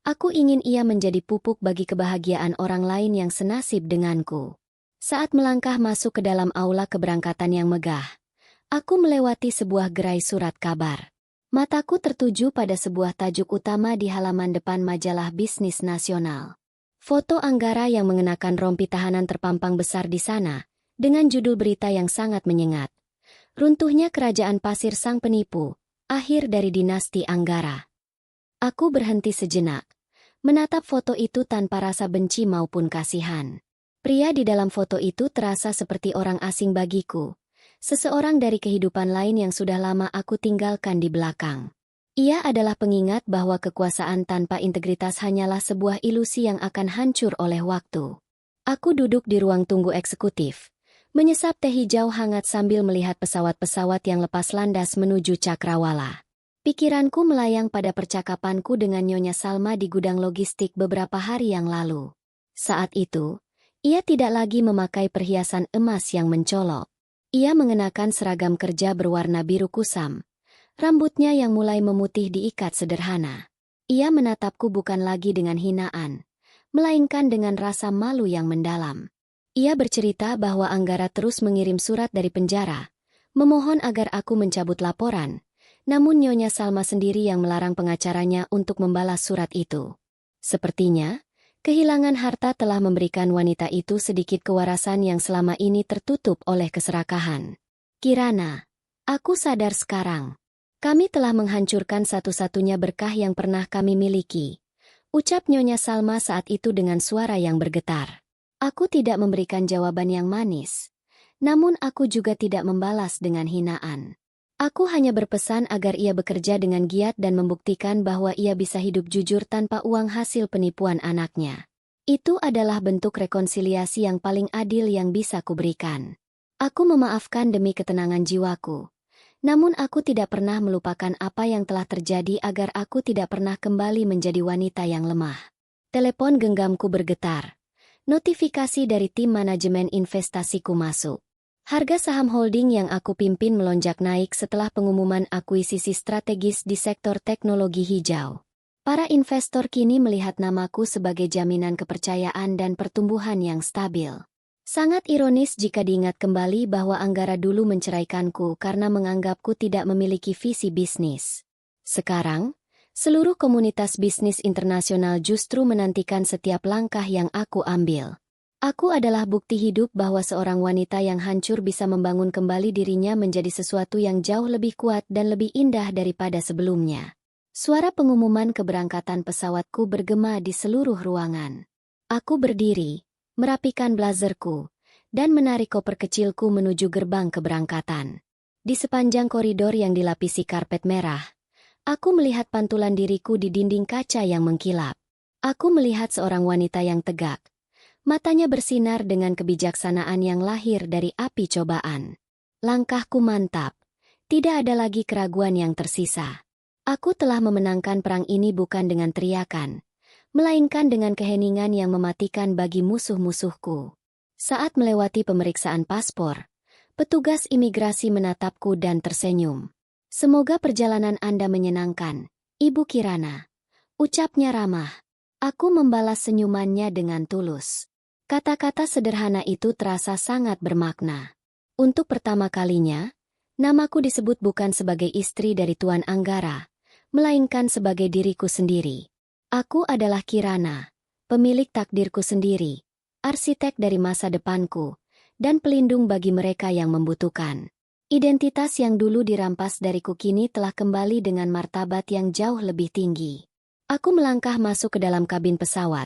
Aku ingin ia menjadi pupuk bagi kebahagiaan orang lain yang senasib denganku. Saat melangkah masuk ke dalam aula keberangkatan yang megah, aku melewati sebuah gerai surat kabar. Mataku tertuju pada sebuah tajuk utama di halaman depan majalah Bisnis Nasional. Foto Anggara yang mengenakan rompi tahanan terpampang besar di sana, dengan judul berita yang sangat menyengat. Runtuhnya kerajaan pasir sang penipu, akhir dari dinasti Anggara. Aku berhenti sejenak, menatap foto itu tanpa rasa benci maupun kasihan. Pria di dalam foto itu terasa seperti orang asing bagiku, seseorang dari kehidupan lain yang sudah lama aku tinggalkan di belakang. Ia adalah pengingat bahwa kekuasaan tanpa integritas hanyalah sebuah ilusi yang akan hancur oleh waktu. Aku duduk di ruang tunggu eksekutif, menyesap teh hijau hangat sambil melihat pesawat-pesawat yang lepas landas menuju Cakrawala. Pikiranku melayang pada percakapanku dengan Nyonya Salma di gudang logistik beberapa hari yang lalu. Saat itu, ia tidak lagi memakai perhiasan emas yang mencolok. Ia mengenakan seragam kerja berwarna biru kusam. Rambutnya yang mulai memutih diikat sederhana. Ia menatapku bukan lagi dengan hinaan, melainkan dengan rasa malu yang mendalam. Ia bercerita bahwa Anggara terus mengirim surat dari penjara, memohon agar aku mencabut laporan. Namun Nyonya Salma sendiri yang melarang pengacaranya untuk membalas surat itu. Sepertinya, kehilangan harta telah memberikan wanita itu sedikit kewarasan yang selama ini tertutup oleh keserakahan. Kirana, aku sadar sekarang. Kami telah menghancurkan satu-satunya berkah yang pernah kami miliki. Ucap Nyonya Salma saat itu dengan suara yang bergetar. Aku tidak memberikan jawaban yang manis. Namun aku juga tidak membalas dengan hinaan. Aku hanya berpesan agar ia bekerja dengan giat dan membuktikan bahwa ia bisa hidup jujur tanpa uang hasil penipuan anaknya. Itu adalah bentuk rekonsiliasi yang paling adil yang bisa kuberikan. Aku memaafkan demi ketenangan jiwaku. Namun aku tidak pernah melupakan apa yang telah terjadi agar aku tidak pernah kembali menjadi wanita yang lemah. Telepon genggamku bergetar. Notifikasi dari tim manajemen investasiku masuk. Harga saham holding yang aku pimpin melonjak naik setelah pengumuman akuisisi strategis di sektor teknologi hijau. Para investor kini melihat namaku sebagai jaminan kepercayaan dan pertumbuhan yang stabil. Sangat ironis jika diingat kembali bahwa Anggara dulu menceraikanku karena menganggapku tidak memiliki visi bisnis. Sekarang, seluruh komunitas bisnis internasional justru menantikan setiap langkah yang aku ambil. Aku adalah bukti hidup bahwa seorang wanita yang hancur bisa membangun kembali dirinya menjadi sesuatu yang jauh lebih kuat dan lebih indah daripada sebelumnya. Suara pengumuman keberangkatan pesawatku bergema di seluruh ruangan. Aku berdiri, merapikan blazerku, dan menarik koper kecilku menuju gerbang keberangkatan. Di sepanjang koridor yang dilapisi karpet merah, aku melihat pantulan diriku di dinding kaca yang mengkilap. Aku melihat seorang wanita yang tegak. Matanya bersinar dengan kebijaksanaan yang lahir dari api cobaan. Langkahku mantap. Tidak ada lagi keraguan yang tersisa. Aku telah memenangkan perang ini bukan dengan teriakan, melainkan dengan keheningan yang mematikan bagi musuh-musuhku. Saat melewati pemeriksaan paspor, petugas imigrasi menatapku dan tersenyum. Semoga perjalanan Anda menyenangkan, Ibu Kirana. Ucapnya ramah. Aku membalas senyumannya dengan tulus. Kata-kata sederhana itu terasa sangat bermakna. Untuk pertama kalinya, namaku disebut bukan sebagai istri dari Tuan Anggara, melainkan sebagai diriku sendiri. Aku adalah Kirana, pemilik takdirku sendiri, arsitek dari masa depanku, dan pelindung bagi mereka yang membutuhkan. Identitas yang dulu dirampas dariku kini telah kembali dengan martabat yang jauh lebih tinggi. Aku melangkah masuk ke dalam kabin pesawat,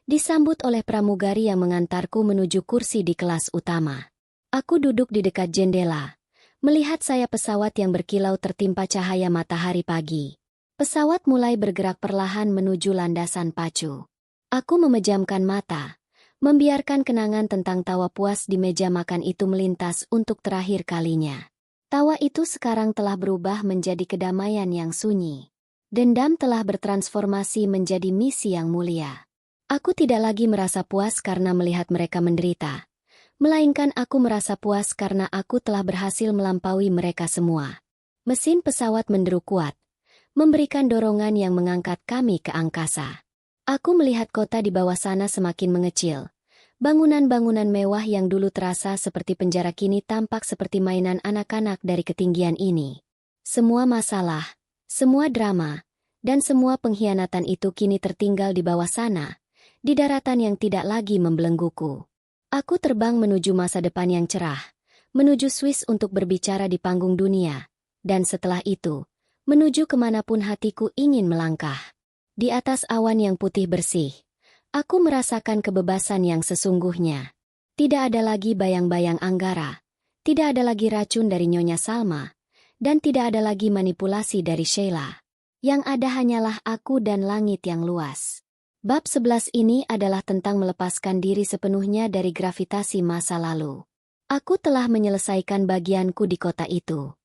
disambut oleh pramugari yang mengantarku menuju kursi di kelas utama. Aku duduk di dekat jendela, melihat sayap pesawat yang berkilau tertimpa cahaya matahari pagi. Pesawat mulai bergerak perlahan menuju landasan pacu. Aku memejamkan mata, membiarkan kenangan tentang tawa puas di meja makan itu melintas untuk terakhir kalinya. Tawa itu sekarang telah berubah menjadi kedamaian yang sunyi. Dendam telah bertransformasi menjadi misi yang mulia. Aku tidak lagi merasa puas karena melihat mereka menderita, melainkan aku merasa puas karena aku telah berhasil melampaui mereka semua. Mesin pesawat menderu kuat, memberikan dorongan yang mengangkat kami ke angkasa. Aku melihat kota di bawah sana semakin mengecil. Bangunan-bangunan mewah yang dulu terasa seperti penjara kini tampak seperti mainan anak-anak dari ketinggian ini. Semua masalah, semua drama, dan semua pengkhianatan itu kini tertinggal di bawah sana, di daratan yang tidak lagi membelengguku. Aku terbang menuju masa depan yang cerah, menuju Swiss untuk berbicara di panggung dunia, dan setelah itu, menuju kemanapun hatiku ingin melangkah. Di atas awan yang putih bersih, aku merasakan kebebasan yang sesungguhnya. Tidak ada lagi bayang-bayang Anggara, tidak ada lagi racun dari Nyonya Salma, dan tidak ada lagi manipulasi dari Sheila. Yang ada hanyalah aku dan langit yang luas. Bab 11 ini adalah tentang melepaskan diri sepenuhnya dari gravitasi masa lalu. Aku telah menyelesaikan bagianku di kota itu.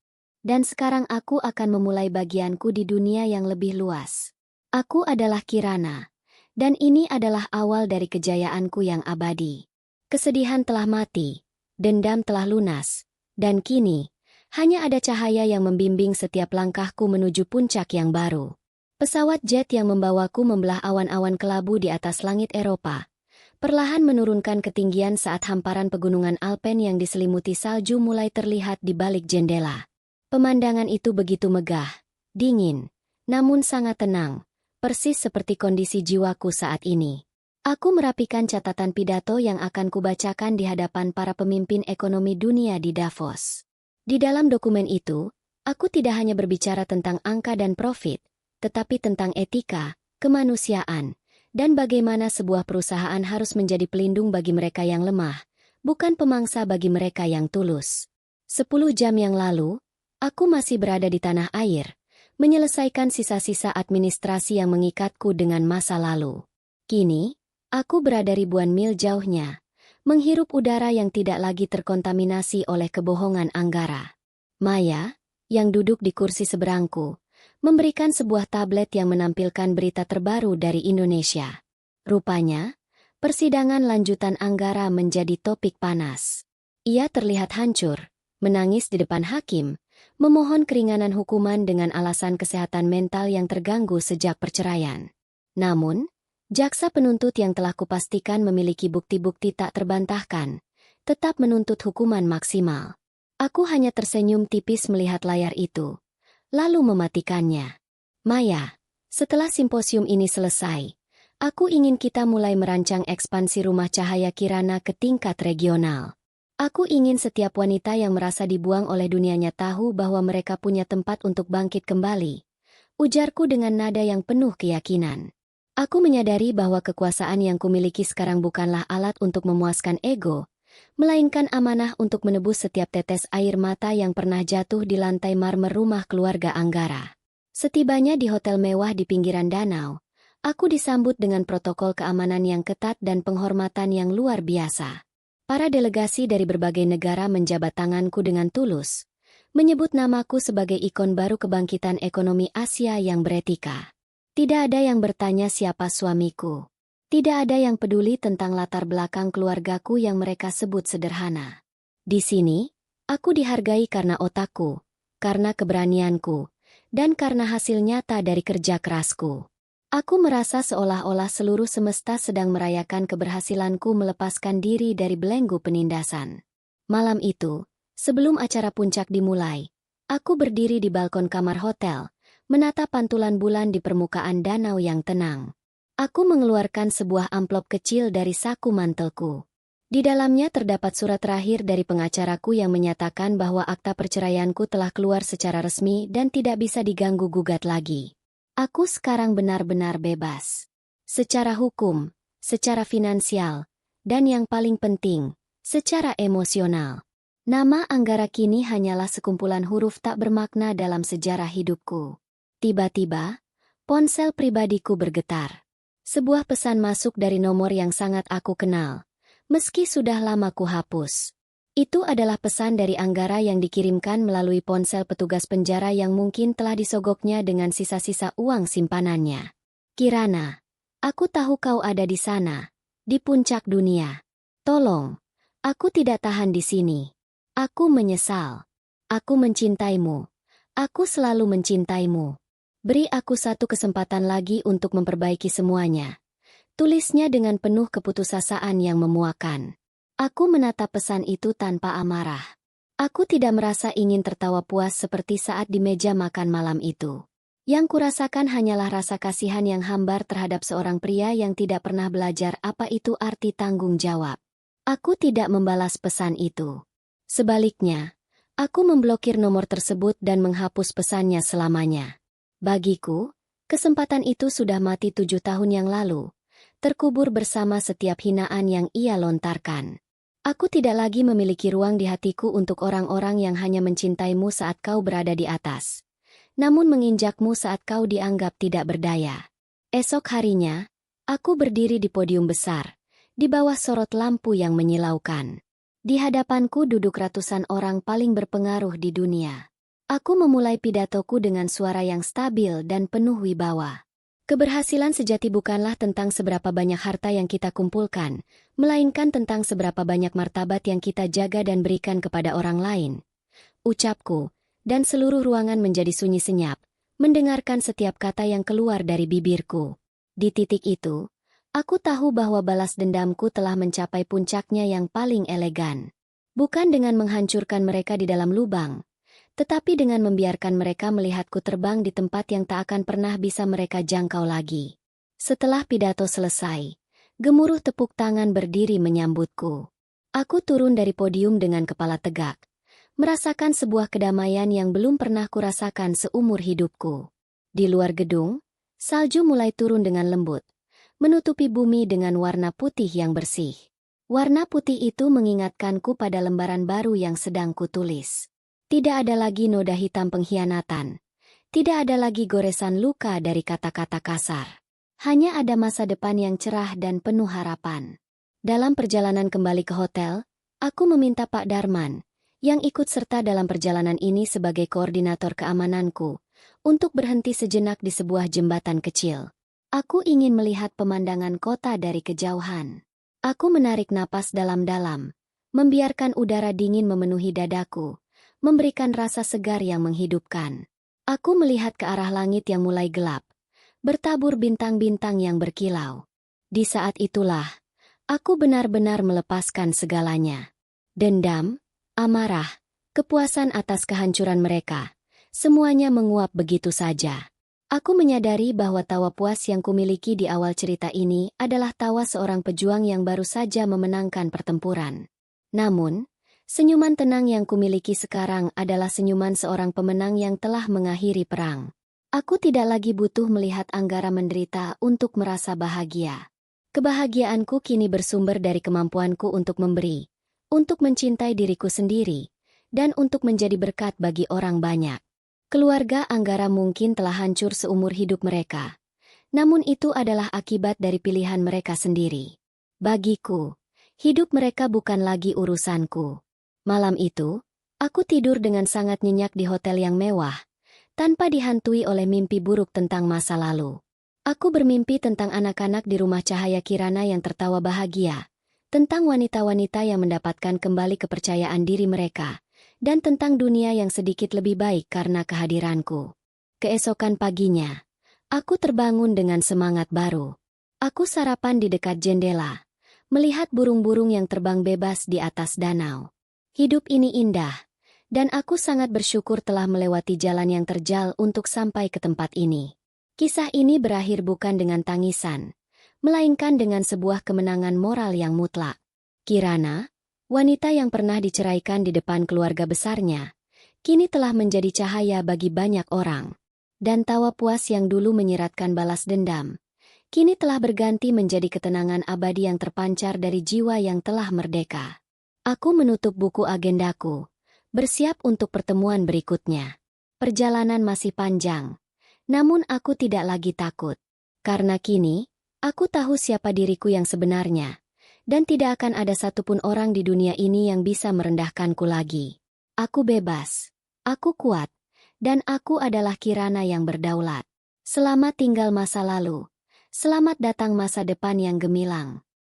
Dan sekarang aku akan memulai bagianku di dunia yang lebih luas. Aku adalah Kirana. Dan ini adalah awal dari kejayaanku yang abadi. Kesedihan telah mati, dendam telah lunas, dan kini, hanya ada cahaya yang membimbing setiap langkahku menuju puncak yang baru. Pesawat jet yang membawaku membelah awan-awan kelabu di atas langit Eropa, perlahan menurunkan ketinggian saat hamparan pegunungan Alpen yang diselimuti salju mulai terlihat di balik jendela. Pemandangan itu begitu megah, dingin, namun sangat tenang, persis seperti kondisi jiwaku saat ini. Aku merapikan catatan pidato yang akan kubacakan di hadapan para pemimpin ekonomi dunia di Davos. Di dalam dokumen itu, aku tidak hanya berbicara tentang angka dan profit, tetapi tentang etika, kemanusiaan, dan bagaimana sebuah perusahaan harus menjadi pelindung bagi mereka yang lemah, bukan pemangsa bagi mereka yang tulus. 10 jam yang lalu, aku masih berada di tanah air, menyelesaikan sisa-sisa administrasi yang mengikatku dengan masa lalu. Kini, aku berada ribuan mil jauhnya, menghirup udara yang tidak lagi terkontaminasi oleh kebohongan Anggara. Maya, yang duduk di kursi seberangku, memberikan sebuah tablet yang menampilkan berita terbaru dari Indonesia. Rupanya, persidangan lanjutan Anggara menjadi topik panas. Ia terlihat hancur, menangis di depan hakim, memohon keringanan hukuman dengan alasan kesehatan mental yang terganggu sejak perceraian. Namun, jaksa penuntut yang telah kupastikan memiliki bukti-bukti tak terbantahkan, tetap menuntut hukuman maksimal. Aku hanya tersenyum tipis melihat layar itu, lalu mematikannya. Maya, setelah simposium ini selesai, aku ingin kita mulai merancang ekspansi rumah cahaya Kirana ke tingkat regional. Aku ingin setiap wanita yang merasa dibuang oleh dunianya tahu bahwa mereka punya tempat untuk bangkit kembali. Ujarku dengan nada yang penuh keyakinan. Aku menyadari bahwa kekuasaan yang kumiliki sekarang bukanlah alat untuk memuaskan ego, melainkan amanah untuk menebus setiap tetes air mata yang pernah jatuh di lantai marmer rumah keluarga Anggara. Setibanya di hotel mewah di pinggiran danau, aku disambut dengan protokol keamanan yang ketat dan penghormatan yang luar biasa. Para delegasi dari berbagai negara menjabat tanganku dengan tulus, menyebut namaku sebagai ikon baru kebangkitan ekonomi Asia yang beretika. Tidak ada yang bertanya siapa suamiku. Tidak ada yang peduli tentang latar belakang keluargaku yang mereka sebut sederhana. Di sini, aku dihargai karena otakku, karena keberanianku, dan karena hasil nyata dari kerja kerasku. Aku merasa seolah-olah seluruh semesta sedang merayakan keberhasilanku melepaskan diri dari belenggu penindasan. Malam itu, sebelum acara puncak dimulai, aku berdiri di balkon kamar hotel, menatap pantulan bulan di permukaan danau yang tenang. Aku mengeluarkan sebuah amplop kecil dari saku mantelku. Di dalamnya terdapat surat terakhir dari pengacaraku yang menyatakan bahwa akta perceraianku telah keluar secara resmi dan tidak bisa diganggu-gugat lagi. Aku sekarang benar-benar bebas. Secara hukum, secara finansial, dan yang paling penting, secara emosional. Nama Anggara kini hanyalah sekumpulan huruf tak bermakna dalam sejarah hidupku. Tiba-tiba, ponsel pribadiku bergetar. Sebuah pesan masuk dari nomor yang sangat aku kenal, meski sudah lama ku hapus. Itu adalah pesan dari Anggara yang dikirimkan melalui ponsel petugas penjara yang mungkin telah disogoknya dengan sisa-sisa uang simpanannya. Kirana, aku tahu kau ada di sana, di puncak dunia. Tolong, aku tidak tahan di sini. Aku menyesal. Aku mencintaimu. Aku selalu mencintaimu. Beri aku satu kesempatan lagi untuk memperbaiki semuanya. Tulisnya dengan penuh keputusasaan yang memuakan. Aku menatap pesan itu tanpa amarah. Aku tidak merasa ingin tertawa puas seperti saat di meja makan malam itu. Yang kurasakan hanyalah rasa kasihan yang hambar terhadap seorang pria yang tidak pernah belajar apa itu arti tanggung jawab. Aku tidak membalas pesan itu. Sebaliknya, aku memblokir nomor tersebut dan menghapus pesannya selamanya. Bagiku, kesempatan itu sudah mati 7 tahun yang lalu, terkubur bersama setiap hinaan yang ia lontarkan. Aku tidak lagi memiliki ruang di hatiku untuk orang-orang yang hanya mencintaimu saat kau berada di atas, namun menginjakmu saat kau dianggap tidak berdaya. Esok harinya, aku berdiri di podium besar, di bawah sorot lampu yang menyilaukan. Di hadapanku duduk ratusan orang paling berpengaruh di dunia. Aku memulai pidatoku dengan suara yang stabil dan penuh wibawa. Keberhasilan sejati bukanlah tentang seberapa banyak harta yang kita kumpulkan, melainkan tentang seberapa banyak martabat yang kita jaga dan berikan kepada orang lain. Ucapku, dan seluruh ruangan menjadi sunyi senyap, mendengarkan setiap kata yang keluar dari bibirku. Di titik itu, aku tahu bahwa balas dendamku telah mencapai puncaknya yang paling elegan. Bukan dengan menghancurkan mereka di dalam lubang, tetapi dengan membiarkan mereka melihatku terbang di tempat yang tak akan pernah bisa mereka jangkau lagi. Setelah pidato selesai, gemuruh tepuk tangan berdiri menyambutku. Aku turun dari podium dengan kepala tegak, merasakan sebuah kedamaian yang belum pernah kurasakan seumur hidupku. Di luar gedung, salju mulai turun dengan lembut, menutupi bumi dengan warna putih yang bersih. Warna putih itu mengingatkanku pada lembaran baru yang sedang kutulis. Tidak ada lagi noda hitam pengkhianatan. Tidak ada lagi goresan luka dari kata-kata kasar. Hanya ada masa depan yang cerah dan penuh harapan. Dalam perjalanan kembali ke hotel, aku meminta Pak Darman, yang ikut serta dalam perjalanan ini sebagai koordinator keamananku, untuk berhenti sejenak di sebuah jembatan kecil. Aku ingin melihat pemandangan kota dari kejauhan. Aku menarik napas dalam-dalam, membiarkan udara dingin memenuhi dadaku, memberikan rasa segar yang menghidupkan. Aku melihat ke arah langit yang mulai gelap, bertabur bintang-bintang yang berkilau. Di saat itulah, aku benar-benar melepaskan segalanya. Dendam, amarah, kepuasan atas kehancuran mereka, semuanya menguap begitu saja. Aku menyadari bahwa tawa puas yang kumiliki di awal cerita ini adalah tawa seorang pejuang yang baru saja memenangkan pertempuran. Namun, senyuman tenang yang kumiliki sekarang adalah senyuman seorang pemenang yang telah mengakhiri perang. Aku tidak lagi butuh melihat Anggara menderita untuk merasa bahagia. Kebahagiaanku kini bersumber dari kemampuanku untuk memberi, untuk mencintai diriku sendiri, dan untuk menjadi berkat bagi orang banyak. Keluarga Anggara mungkin telah hancur seumur hidup mereka, namun itu adalah akibat dari pilihan mereka sendiri. Bagiku, hidup mereka bukan lagi urusanku. Malam itu, aku tidur dengan sangat nyenyak di hotel yang mewah, tanpa dihantui oleh mimpi buruk tentang masa lalu. Aku bermimpi tentang anak-anak di rumah cahaya Kirana yang tertawa bahagia, tentang wanita-wanita yang mendapatkan kembali kepercayaan diri mereka, dan tentang dunia yang sedikit lebih baik karena kehadiranku. Keesokan paginya, aku terbangun dengan semangat baru. Aku sarapan di dekat jendela, melihat burung-burung yang terbang bebas di atas danau. Hidup ini indah, dan aku sangat bersyukur telah melewati jalan yang terjal untuk sampai ke tempat ini. Kisah ini berakhir bukan dengan tangisan, melainkan dengan sebuah kemenangan moral yang mutlak. Kirana, wanita yang pernah diceraikan di depan keluarga besarnya, kini telah menjadi cahaya bagi banyak orang. Dan tawa puas yang dulu menyiratkan balas dendam, kini telah berganti menjadi ketenangan abadi yang terpancar dari jiwa yang telah merdeka. Aku menutup buku agendaku, bersiap untuk pertemuan berikutnya. Perjalanan masih panjang, namun aku tidak lagi takut. Karena kini, aku tahu siapa diriku yang sebenarnya, dan tidak akan ada satupun orang di dunia ini yang bisa merendahkanku lagi. Aku bebas, aku kuat, dan aku adalah Kirana yang berdaulat. Selamat tinggal masa lalu, selamat datang masa depan yang gemilang.